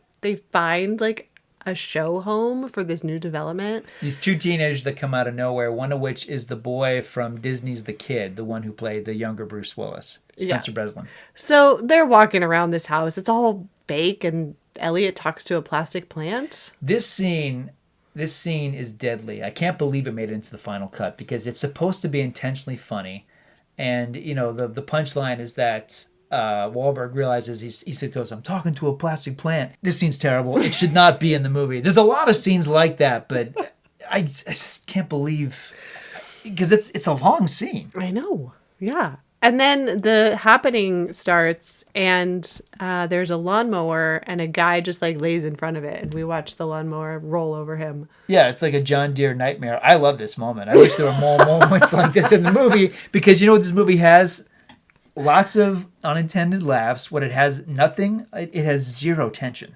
find like a show home for this new development. These 2 teenagers that come out of nowhere, one of which is the boy from Disney's The Kid, the one who played the younger Bruce Willis, Spencer Breslin. So they're walking around this house. It's all fake, and Elliot talks to a plastic plant. This scene is deadly. I can't believe it made it into the final cut because it's supposed to be intentionally funny. And, you know, the punchline is that Wahlberg realizes he goes, I'm talking to a plastic plant. This scene's terrible. It should not be in the movie. There's a lot of scenes like that, but I just can't believe, because it's a long scene. I know. Yeah. And then the happening starts, and there's a lawnmower, and a guy just like lays in front of it, and we watch the lawnmower roll over him. Yeah, it's like a John Deere nightmare. I love this moment. I wish there were more moments like this in the movie, because you know what this movie has? Lots of unintended laughs. What it has, nothing. It has zero tension.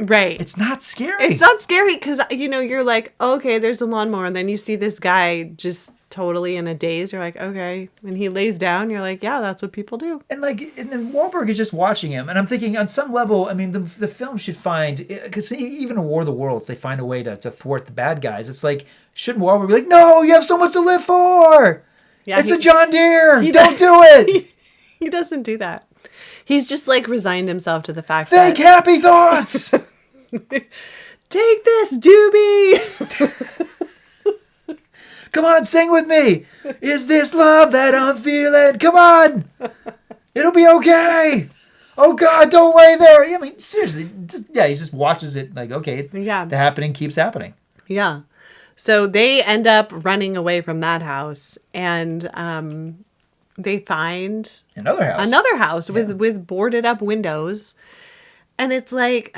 Right. It's not scary. It's not scary because, you know, you're like, oh, okay, there's a lawnmower, and then you see this guy just totally in a daze. You're like, okay. And he lays down. You're like, yeah, that's what people do. And then Wahlberg is just watching him, and I'm thinking, on some level, I mean, the film should find, because even in War of the Worlds, they find a way to thwart the bad guys. It's like, shouldn't Wahlberg be like, no, you have so much to live for. Yeah, It's a John Deere. he Don't does- do it. He doesn't do that. He's just like resigned himself to the fact Think that happy thoughts. take this, Doobie. Come on, sing with me. Is this love that I'm feeling? Come on. It'll be okay. Oh, God, don't lay there. I mean, seriously. He just watches it like, okay, the happening keeps happening. Yeah. So they end up running away from that house, and they find another house with boarded up windows. And it's like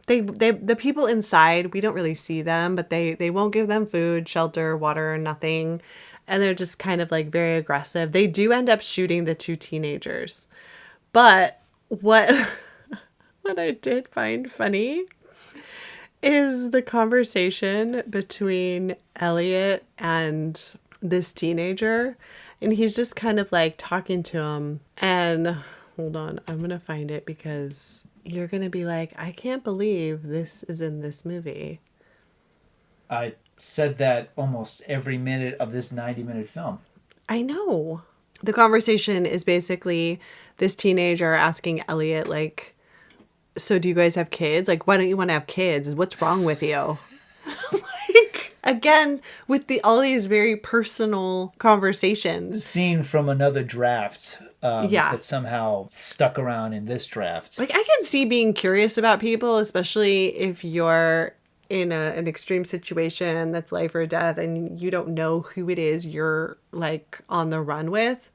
the people inside, we don't really see them, but they won't give them food, shelter, water, nothing. And they're just kind of like very aggressive. They do end up shooting the 2 teenagers. But what I did find funny is the conversation between Elliot and this teenager. And he's just kind of like talking to him. And hold on, I'm going to find it because you're going to be like, I can't believe this is in this movie. I said that almost every minute of this 90-minute film. I know. The conversation is basically this teenager asking Elliot, like, so do you guys have kids? Like, why don't you want to have kids? What's wrong with you? Like, again, with all these very personal conversations. Scene from another draft that somehow stuck around in this draft. Like, I can see being curious about people, especially if you're in an extreme situation that's life or death and you don't know who it is you're, like, on the run with.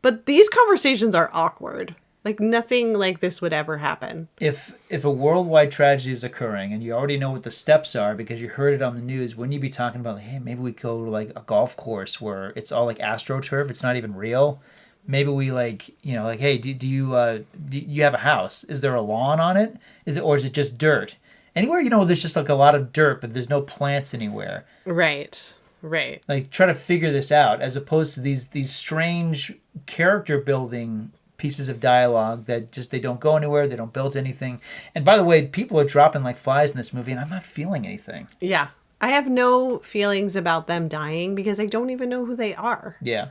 But these conversations are awkward. Like, nothing like this would ever happen. If a worldwide tragedy is occurring and you already know what the steps are because you heard it on the news, wouldn't you be talking about, like, hey, maybe we go to, like, a golf course where it's all, like, AstroTurf, it's not even real? Maybe we, like, you know, like, hey, do you have a house? Is there a lawn on it? Or is it just dirt? Anywhere, you know, there's just, like, a lot of dirt, but there's no plants anywhere. Right. Like, try to figure this out, as opposed to these strange character building pieces of dialogue that just, they don't go anywhere, they don't build anything. And by the way, people are dropping like flies in this movie, and I'm not feeling anything. Yeah. I have no feelings about them dying because I don't even know who they are. Yeah.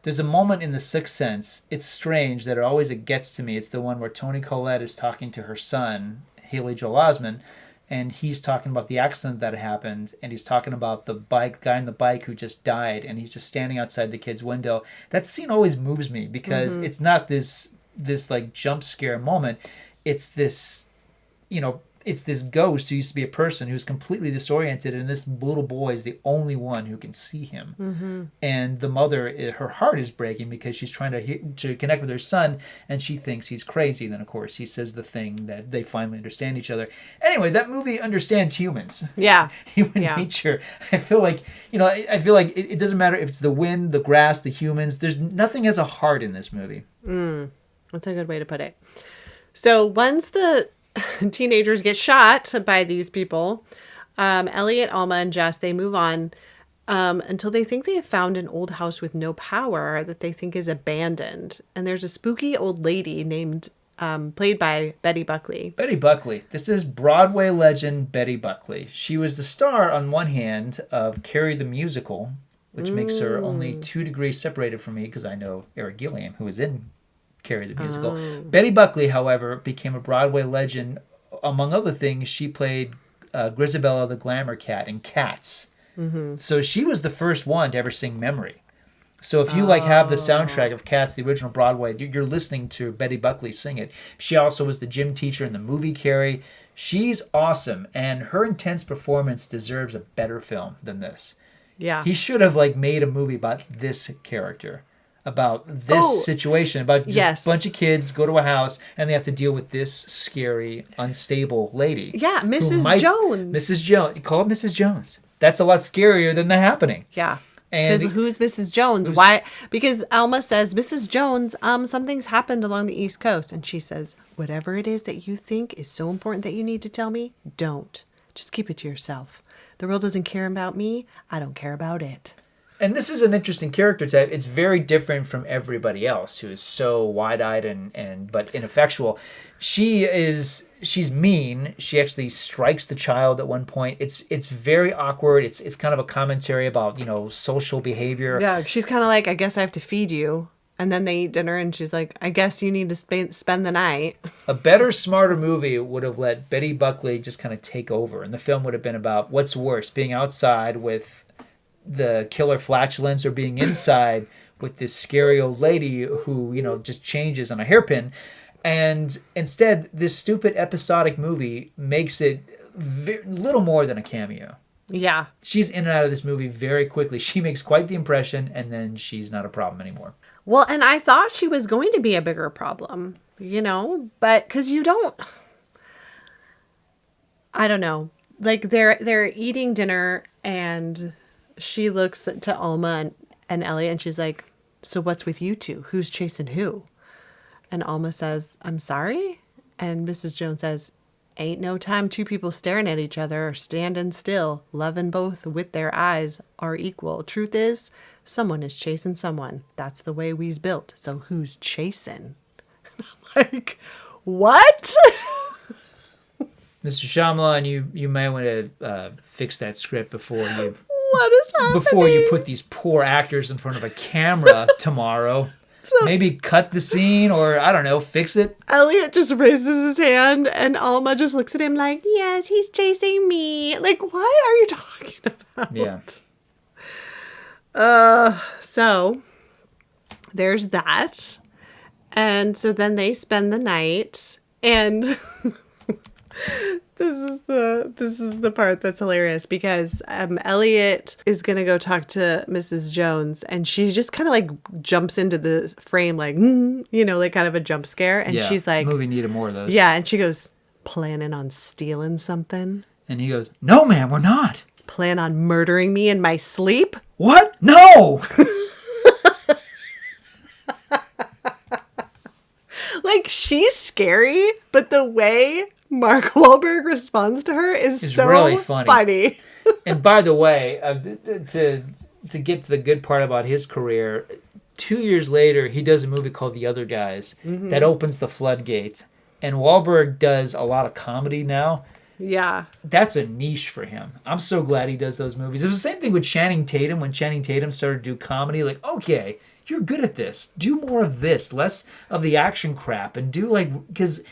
There's a moment in The Sixth Sense, it's strange that it gets to me. It's the one where Toni Collette is talking to her son, Haley Joel Osment, and he's talking about the accident that happened, and he's talking about the guy on the bike who just died, and he's just standing outside the kid's window. That scene always moves me because it's not this like jump scare moment. It's this, you know, it's this ghost who used to be a person who's completely disoriented, and this little boy is the only one who can see him. And the mother, her heart is breaking because she's trying to connect with her son, and she thinks he's crazy. Then, of course, he says the thing that they finally understand each other. Anyway, that movie understands humans. Yeah. Human nature. I feel like, you know, it doesn't matter if it's the wind, the grass, the humans. There's nothing has a heart in this movie. That's a good way to put it. So once the teenagers get shot by these people, Elliot, Alma, and Jess, they move on until they think they have found an old house with no power that they think is abandoned. And there's a spooky old lady named, played by Betty Buckley. Betty Buckley. This is Broadway legend Betty Buckley. She was the star, on one hand, of Carrie the Musical, which makes her only 2 degrees separated from me because I know Eric Gilliam, who was in Carrie the Musical. Betty Buckley, however, became a Broadway legend. Among other things, she played Grisabella the Glamour Cat in Cats. So she was the first one to ever sing Memory. So if you have the soundtrack of Cats, the original Broadway, you're listening to Betty Buckley sing it. She also was the gym teacher in the movie Carrie. She's awesome, and her intense performance deserves a better film than this. Yeah. He should have made a movie about this character. About this situation, about just a bunch of kids go to a house and they have to deal with this scary, unstable lady. Yeah, Mrs. Jones. Mrs. Jones. Call it Mrs. Jones. That's a lot scarier than The Happening. Yeah. Because who's Mrs. Jones? Why? Because Alma says, Mrs. Jones, something's happened along the East Coast. And she says, whatever it is that you think is so important that you need to tell me, don't. Just keep it to yourself. The world doesn't care about me. I don't care about it. And this is an interesting character type. It's very different from everybody else who is so wide-eyed and but ineffectual. She's mean. She actually strikes the child at one point. It's very awkward. It's kind of a commentary about, social behavior. Yeah, she's kind of like, I guess I have to feed you. And then they eat dinner and she's like, I guess you need to spend the night. A better, smarter movie would have let Betty Buckley just kind of take over. And the film would have been about what's worse, being outside with the killer flatulence or being inside with this scary old lady who, just changes on a hairpin. And instead, this stupid episodic movie makes it little more than a cameo. Yeah. She's in and out of this movie very quickly. She makes quite the impression, and then she's not a problem anymore. Well, and I thought she was going to be a bigger problem, but because I don't know. Like they're eating dinner and she looks to Alma and Elliot and she's like, so what's with you two? Who's chasing who? And Alma says, I'm sorry. And Mrs. Jones says, ain't no time two people staring at each other or standing still, loving both with their eyes are equal. Truth is, someone is chasing someone. That's the way we's built. So who's chasing? Like, what? Mr. Shyamalan, you might want to fix that script before you What is happening? before you put these poor actors in front of a camera tomorrow. Maybe cut the scene or, I don't know, fix it. Elliot just raises his hand and Alma just looks at him like, yes, he's chasing me. Like, what are you talking about? Yeah. So there's that. And so then they spend the night and this is the part that's hilarious because Elliot is going to go talk to Mrs. Jones and she just kind of like jumps into the frame like, like kind of a jump scare. And she's like, movie needed more of those. Yeah. And she goes, planning on stealing something? And he goes, no, ma'am, we're not. Plan on murdering me in my sleep? What? No! Like, she's scary, but the way Mark Wahlberg responds to her is so really funny. And by the way, to get to the good part about his career, 2 years later, he does a movie called The Other Guys that opens the floodgates. And Wahlberg does a lot of comedy now. Yeah. That's a niche for him. I'm so glad he does those movies. It was the same thing with Channing Tatum. When Channing Tatum started to do comedy, like, okay, you're good at this. Do more of this, less of the action crap, and do because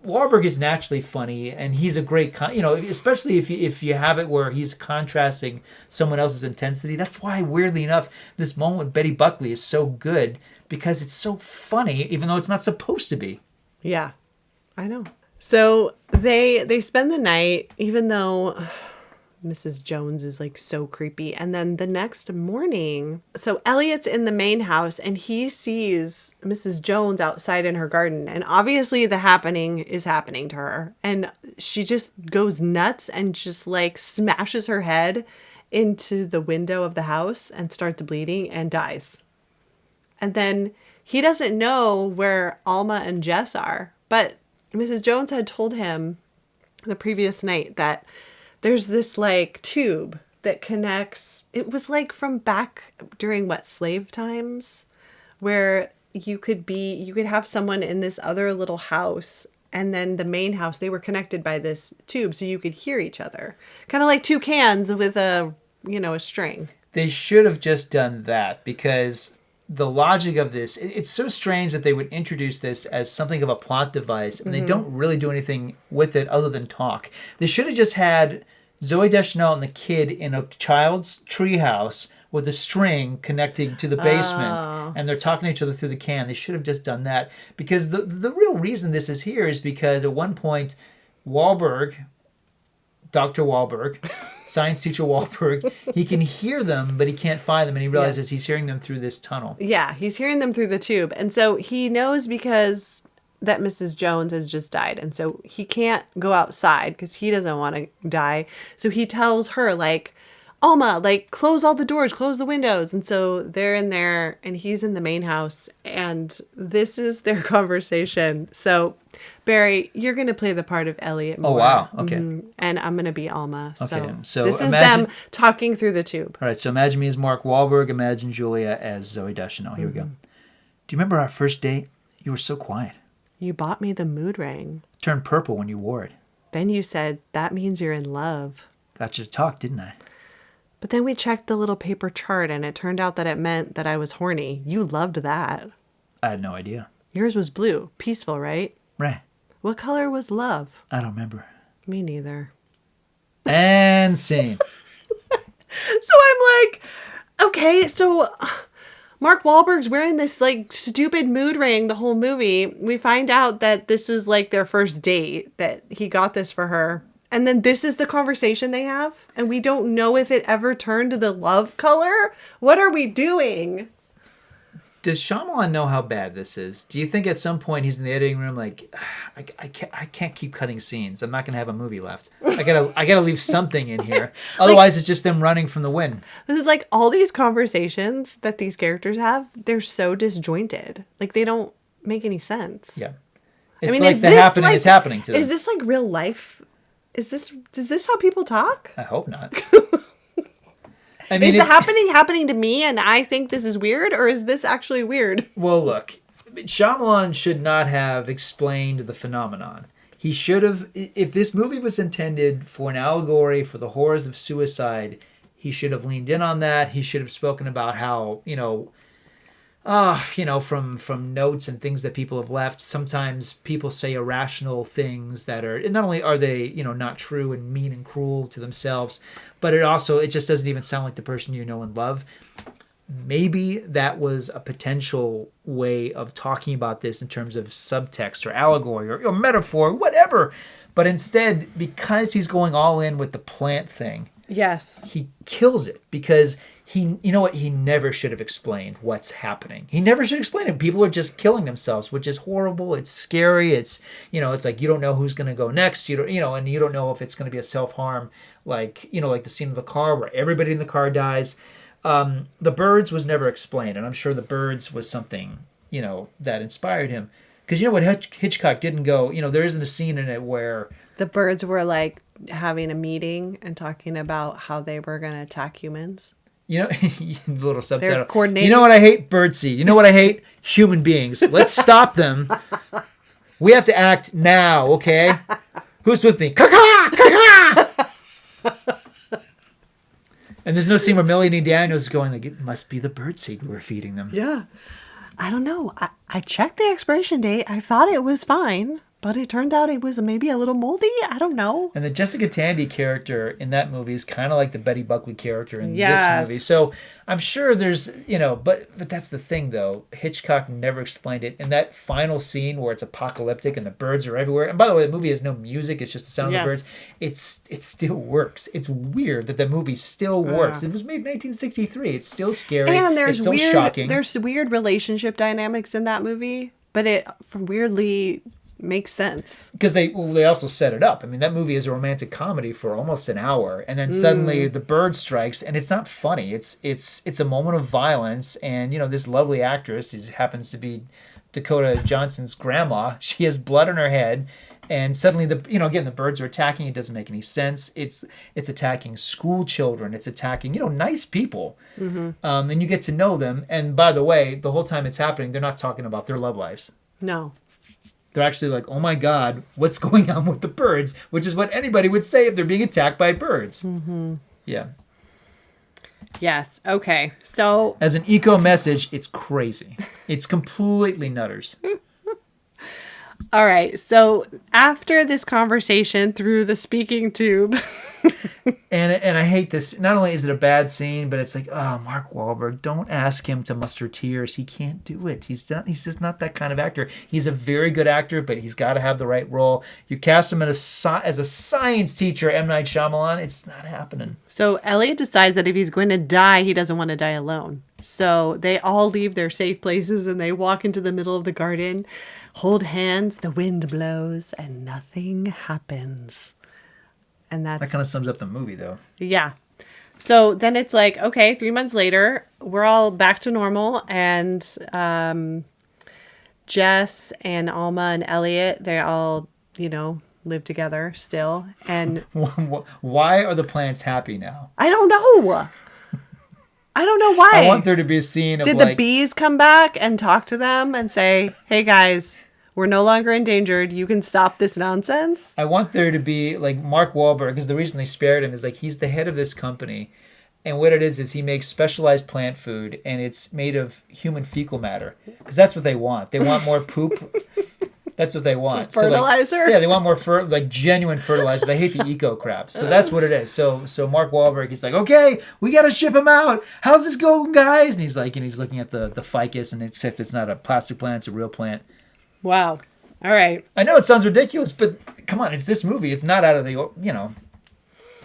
Wahlberg is naturally funny, and he's a great, especially if you have it where he's contrasting someone else's intensity. That's why, weirdly enough, this moment with Betty Buckley is so good because it's so funny, even though it's not supposed to be. Yeah, I know. So they spend the night, even though Mrs. Jones is like so creepy. And then the next morning, so Elliot's in the main house and he sees Mrs. Jones outside in her garden. And obviously the happening is happening to her. And she just goes nuts and just like smashes her head into the window of the house and starts bleeding and dies. And then he doesn't know where Alma and Jess are, but Mrs. Jones had told him the previous night that there's this like tube that connects. It was like from back during slave times, where you could have someone in this other little house and then the main house, they were connected by this tube so you could hear each other. Kind of like two cans with a string. They should have just done that because the logic of this, it's so strange that they would introduce this as something of a plot device and they don't really do anything with it other than talk. They should have just had Zooey Deschanel and the kid in a child's treehouse with a string connecting to the basement and they're talking to each other through the can. They should have just done that because the real reason this is here is because at one point Dr. Wahlberg, science teacher Wahlberg, he can hear them, but he can't find them, and he realizes he's hearing them through this tunnel. Yeah, he's hearing them through the tube. And so he knows because that Mrs. Jones has just died, and so he can't go outside because he doesn't want to die. So he tells her, like, Alma, like, close all the doors, close the windows. And so they're in there and he's in the main house and this is their conversation. So, Barry, you're going to play the part of Elliot Moore. Oh, wow. Okay. And I'm going to be Alma. Okay, so this is imagine- them talking through the tube. All right, so imagine me as Mark Wahlberg. Imagine Julia as Zoe Deschanel. Here we go. Do you remember our first date? You were so quiet. You bought me the mood ring. It turned purple when you wore it. Then you said, that means you're in love. Got you to talk, didn't I? But then we checked the little paper chart and it turned out that it meant that I was horny. You loved that. I had no idea. Yours was blue. Peaceful, right? Right. What color was love? I don't remember. Me neither. And scene. So I'm like, okay, so Mark Wahlberg's wearing this like stupid mood ring the whole movie. We find out that this is like their first date, that he got this for her. And then this is the conversation they have. And we don't know if it ever turned to the love color. What are we doing? Does Shyamalan know how bad this is? Do you think at some point he's in the editing room like, I can't keep cutting scenes. I'm not gonna have a movie left. I gotta leave something in here. Otherwise, it's just them running from the wind. This is like all these conversations that these characters have. They're so disjointed. Like they don't make any sense. Yeah, it's like the happening is happening to them. Is this like real life? Is this how people talk? I hope not. Is the happening to me and I think this is weird, or is this actually weird? Well, look, Shyamalan should not have explained the phenomenon. He should have, if this movie was intended for an allegory for the horrors of suicide, he should have leaned in on that. He should have spoken about how, from notes and things that people have left, sometimes people say irrational things that are, not only are they, not true and mean and cruel to themselves, but it just doesn't even sound like the person you know and love. Maybe that was a potential way of talking about this in terms of subtext or allegory or metaphor, whatever. But instead, because he's going all in with the plant thing, yes, he kills it because he never should have explained what's happening. He never should explain it. People are just killing themselves, which is horrible. It's scary. It's, it's like you don't know who's going to go next. And you don't know if it's going to be a self-harm, like the scene of the car where everybody in the car dies. The birds was never explained, and I'm sure the birds was something, that inspired him. Because what Hitchcock didn't go, there isn't a scene in it where the birds were like having a meeting and talking about how they were going to attack humans. The little subtitle. They're coordinating. You know what I hate? Birdseed. You know what I hate? Human beings. Let's stop them. We have to act now, okay? Who's with me? Caw-caw! Caw-caw! And there's no scene where Melanie Daniels is going like, it must be the birdseed we're feeding them. Yeah. I don't know. I checked the expiration date. I thought it was fine, but it turned out it was maybe a little moldy. I don't know. And the Jessica Tandy character in that movie is kind of like the Betty Buckley character in Yes. this movie. So I'm sure there's, but that's the thing though. Hitchcock never explained it. In that final scene where it's apocalyptic and the birds are everywhere. And by the way, the movie has no music. It's just the sound Yes. of the birds. It still works. It's weird that the movie still works. It was made in 1963. It's still scary. And it's still shocking. There's weird relationship dynamics in that movie, but it weirdly makes sense. Because they also set it up. I mean, that movie is a romantic comedy for almost an hour, and then suddenly the bird strikes, and it's not funny. It's a moment of violence, and this lovely actress who happens to be Dakota Johnson's grandma. She has blood on her head, and suddenly the birds are attacking. It doesn't make any sense. It's attacking school children. It's attacking nice people, and you get to know them. And by the way, the whole time it's happening, they're not talking about their love lives. No. They're actually like, oh my God, what's going on with the birds? Which is what anybody would say if they're being attacked by birds. Mm-hmm. Yeah. Yes. Okay. So as an eco message, it's crazy. It's completely nutters. all right. So after this conversation through the speaking tube. And I hate this. Not only is it a bad scene, but it's like, oh, Mark Wahlberg, don't ask him to muster tears. He can't do it. He's just not that kind of actor. He's a very good actor, but he's got to have the right role. You cast him as a science teacher, M. Night Shyamalan, it's not happening. So Elliot decides that if he's going to die, he doesn't want to die alone. So they all leave their safe places and they walk into the middle of the garden, hold hands, the wind blows, and nothing happens. And that kind of sums up the movie, though. Yeah. So then it's like, okay, 3 months later, we're all back to normal. And Jess and Alma and Elliot, they all, live together still. And Why are the plants happy now? I don't know. I don't know why. I want there to be a scene of Did the bees come back and talk to them and say, hey guys, we're no longer endangered. You can stop this nonsense? I want there to be like Mark Wahlberg, because the reason they spared him is like he's the head of this company. And what it is he makes specialized plant food, and it's made of human fecal matter. Because that's what they want. They want more poop. That's what they want. Fertilizer? So like, yeah, they want more genuine fertilizer. They hate the eco crap. So that's what it is. So Mark Wahlberg, he's like, okay, we got to ship him out. How's this going, guys? And he's like, he's looking at the ficus, and except it's not a plastic plant, it's a real plant. Wow. All right. I know it sounds ridiculous, but come on, it's this movie. It's not out of the,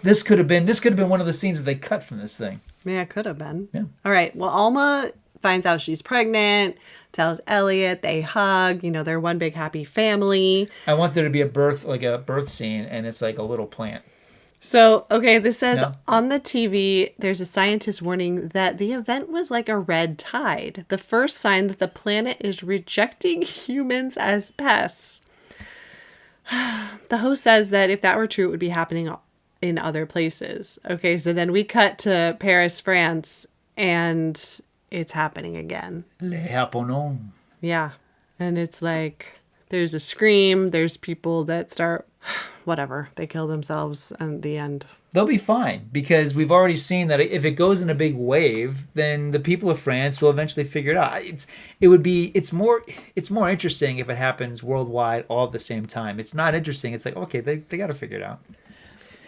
this could have been one of the scenes that they cut from this thing. Yeah, it could have been. Yeah. All right. Well, Alma finds out she's pregnant, tells Elliot, they hug, they're one big happy family. I want there to be a birth scene, and it's like a little plant. So, okay, this says on the TV, there's a scientist warning that the event was like a red tide, the first sign that the planet is rejecting humans as pests. The host says that if that were true, it would be happening in other places. Okay, so then we cut to Paris, France, and it's happening again. Les Japonais. Yeah. And it's like, there's a scream, there's people that start, whatever, they kill themselves at the end. They'll be fine, because we've already seen that if it goes in a big wave, then the people of France will eventually figure it out. It's more interesting if it happens worldwide all at the same time. It's not interesting. It's like, okay, they got to figure it out.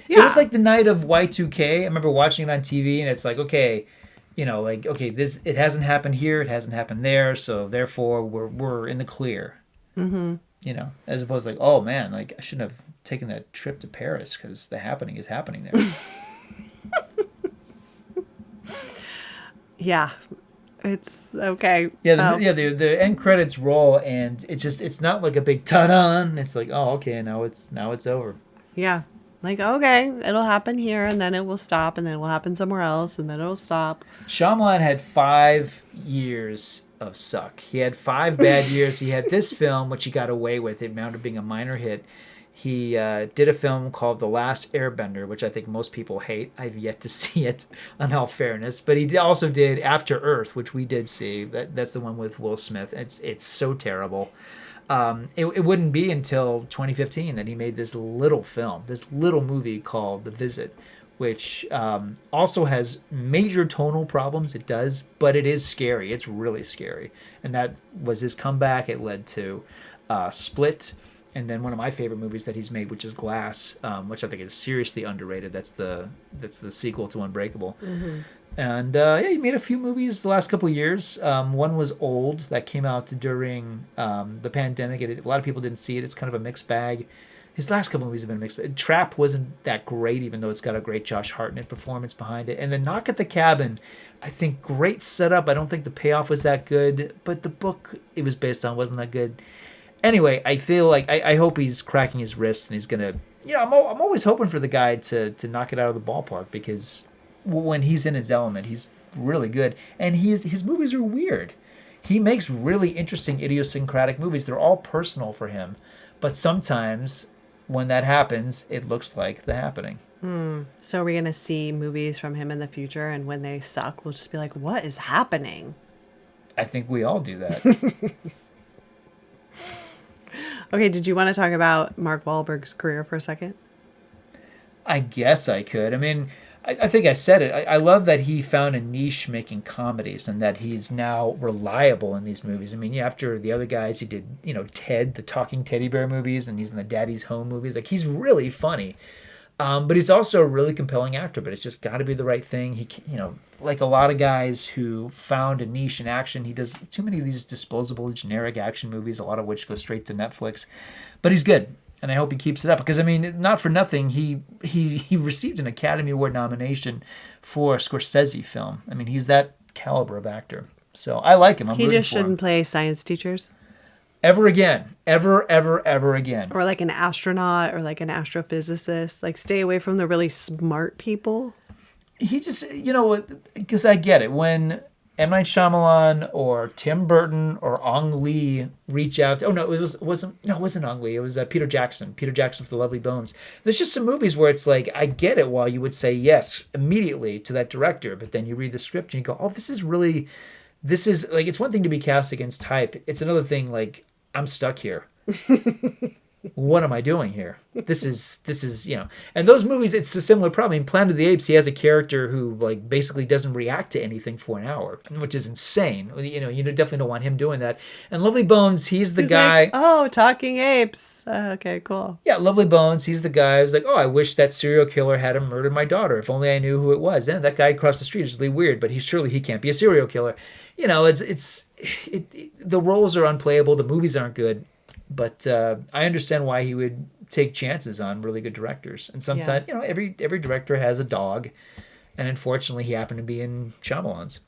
Yeah. It was like the night of Y2K. I remember watching it on TV, and it's like, okay, this, it hasn't happened here, it hasn't happened there, so therefore we're in the clear. Mm-hmm. As opposed to like, oh man, like I shouldn't have taken that trip to Paris because the happening is happening there. Yeah, it's okay. Yeah, the end credits roll, and it's not like a big ta-da. It's like, oh, okay, now it's over. Yeah. Like, okay, it'll happen here, and then it will stop, and then it will happen somewhere else, and then it'll stop. Shyamalan had 5 years of suck. He had 5 bad years. He had this film, which he got away with. It wound up being a minor hit. He did a film called The Last Airbender, which I think most people hate. I've yet to see it, on all fairness. But he also did After Earth, which we did see. That's the one with Will Smith. It's so terrible. It wouldn't be until 2015 that he made this little movie called The Visit, which also has major tonal problems. It does, but it is scary. It's really scary. And that was his comeback. It led to Split, and then one of my favorite movies that he's made, which is Glass, which I think is seriously underrated. That's the sequel to Unbreakable. Mm-hmm. And he made a few movies the last couple of years. One was Old, that came out during the pandemic. A lot of people didn't see it. It's kind of a mixed bag. His last couple of movies have been mixed. Trap wasn't that great, even though it's got a great Josh Hartnett performance behind it. And then Knock at the Cabin, I think great setup. I don't think the payoff was that good, but the book it was based on wasn't that good. Anyway, I feel like I hope he's cracking his wrist, and he's gonna. I'm always hoping for the guy to knock it out of the ballpark, because when he's in his element, he's really good, and his movies are weird. He makes really interesting idiosyncratic movies. They're all personal for him, but sometimes when that happens, it looks like The Happening. So we're gonna see movies from him in the future, and when they suck, we'll just be like, what is happening? I think we all do that. Okay, did you want to talk about Mark Wahlberg's career for a second? I guess I could. I mean, I think I said it. I love that he found a niche making comedies, and that he's now reliable in these movies. I mean, after the other guys, he did, Ted, the talking teddy bear movies, and he's in the Daddy's Home movies. Like, he's really funny. But he's also a really compelling actor, but it's just got to be the right thing. He, like a lot of guys who found a niche in action, he does too many of these disposable, generic action movies, a lot of which go straight to Netflix. But he's good, and I hope he keeps it up, because, I mean, not for nothing, he received an Academy Award nomination for a Scorsese film. I mean, he's that caliber of actor. So I like him. I'm rooting for him. He just shouldn't play science teachers. Ever again. Ever, ever, ever again. Or like an astronaut or like an astrophysicist. Like, stay away from the really smart people. he just, because I get it. When M. Night Shyamalan or Tim Burton or Ong Lee reach out. Oh, no, it wasn't Ong Lee. It was Peter Jackson. Peter Jackson for The Lovely Bones. There's just some movies where it's like, I get it while you would say yes immediately to that director, but then you read the script and you go, oh, this is like, it's one thing to be cast against type. It's another thing, like, I'm stuck here. What am I doing here? This is, and those movies, it's a similar problem. In Planet of the Apes, he has a character who like basically doesn't react to anything for an hour, which is insane. You definitely don't want him doing that. And Lovely Bones, he's the guy. Like, oh, talking apes. Okay, cool. Yeah, Lovely Bones, he's the guy who's like, oh, I wish that serial killer hadn't murdered my daughter. If only I knew who it was. And that guy across the street is really weird, but he can't be a serial killer. The roles are unplayable. The movies aren't good. But I understand why he would take chances on really good directors. And sometimes, every director has a dog. And unfortunately, he happened to be in Shyamalan's.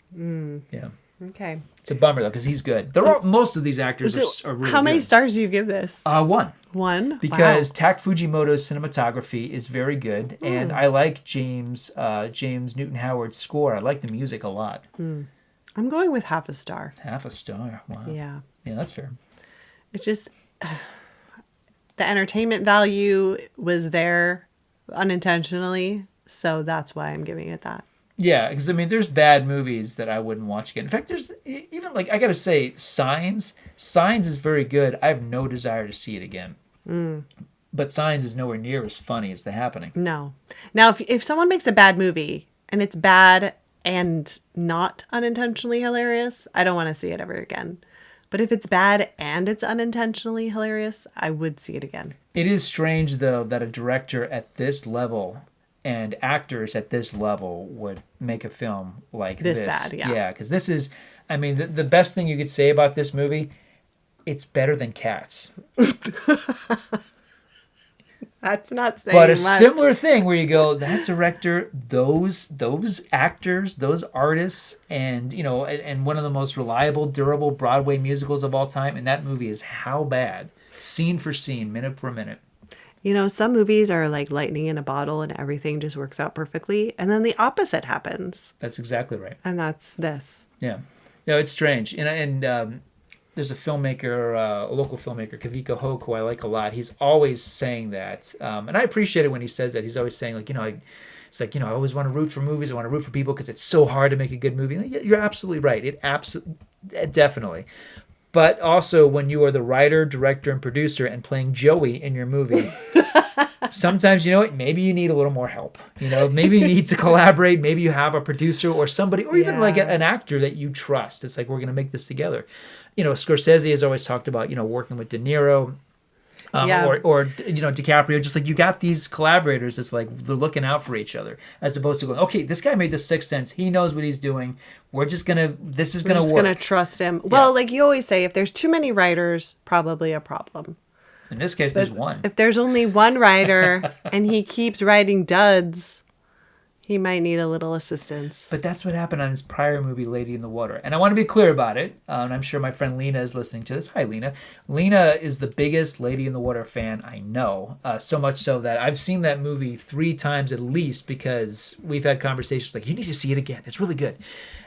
Yeah. Okay. It's a bummer, though, because he's good. Most of these actors are really good. How many stars do you give this? 1. 1? Because wow. Tak Fujimoto's cinematography is very good. And I like James Newton Howard's score. I like the music a lot. I'm going with half a star. Half a star. Wow. Yeah. Yeah, that's fair. It's just... the entertainment value was there unintentionally, so that's why I'm giving it that. Yeah, because there's bad movies that I wouldn't watch again. In fact, there's even I gotta say, Signs is very good. I have no desire to see it again. But Signs is nowhere near as funny as The Happening. No. Now, if someone makes a bad movie and it's bad and not unintentionally hilarious, I don't want to see it ever again. But if it's bad and it's unintentionally hilarious, I would see it again. It is strange, though, that a director at this level and actors at this level would make a film like this. This bad, yeah. Yeah, because this is, the best thing you could say about this movie, it's better than Cats. That's not saying But a much. similar thing where you go, that director, those actors, those artists, and and one of the most reliable, durable Broadway musicals of all time, and that movie is how bad, scene for scene, minute for minute. Some movies are like lightning in a bottle and everything just works out perfectly, and then the opposite happens. That's exactly right. And that's this. Yeah. It's strange. And there's a filmmaker, a local filmmaker, Kaviko Hoke, who I like a lot. He's always saying that. And I appreciate it when he says that. He's always saying, it's like, I always want to root for movies. I want to root for people because it's so hard to make a good movie. You're absolutely right. Definitely. But also when you are the writer, director, and producer and playing Joey in your movie, sometimes, maybe you need a little more help. Maybe you need to collaborate. Maybe you have a producer or somebody, or even like an actor that you trust. It's like, we're going to make this together. Scorsese has always talked about, working with De Niro or DiCaprio. Just like you got these collaborators. It's like they're looking out for each other as opposed to going, okay, this guy made The Sixth Sense. He knows what he's doing. We're just going to, this is going to work. We're just going to trust him. Well, like you always say, if there's too many writers, probably a problem. In this case, there's one. If there's only one writer and he keeps writing duds, he might need a little assistance. But that's what happened on his prior movie, Lady in the Water. And I want to be clear about it. And I'm sure my friend Lena is listening to this. Hi, Lena. Lena is the biggest Lady in the Water fan I know. So much so that I've seen that movie 3 times at least because we've had conversations like, you need to see it again. It's really good.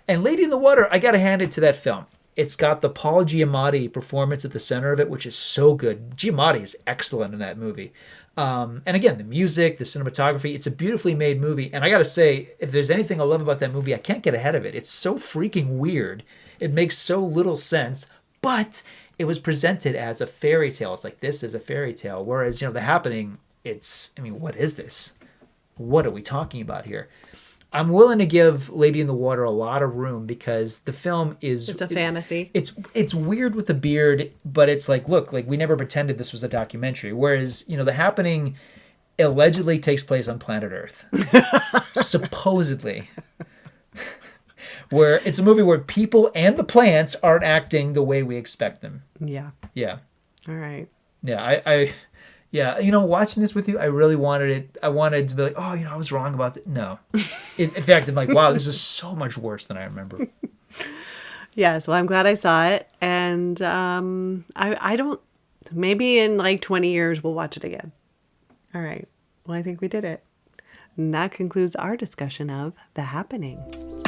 And Lady in the Water, I got to hand it to that film. It's got the Paul Giamatti performance at the center of it, which is so good. Giamatti is excellent in that movie. And again, the music, the cinematography, it's a beautifully made movie. And I got to say, if there's anything I love about that movie, I can't get ahead of it. It's so freaking weird. It makes so little sense, but it was presented as a fairy tale. It's like, this is a fairy tale. Whereas, The Happening, what is this? What are we talking about here? I'm willing to give Lady in the Water a lot of room because the film is... It's a fantasy. It's weird with the beard, but it's like, look, like we never pretended this was a documentary. Whereas, The Happening allegedly takes place on planet Earth. Supposedly. Where it's a movie where people and the plants aren't acting the way we expect them. Yeah. Yeah. All right. Yeah, Yeah, watching this with you, I really wanted it. I wanted to be like, I was wrong about that. No. In fact, I'm like, wow, this is so much worse than I remember. Yes, well, I'm glad I saw it. And I don't, maybe in like 20 years, we'll watch it again. All right. Well, I think we did it. And that concludes our discussion of The Happening.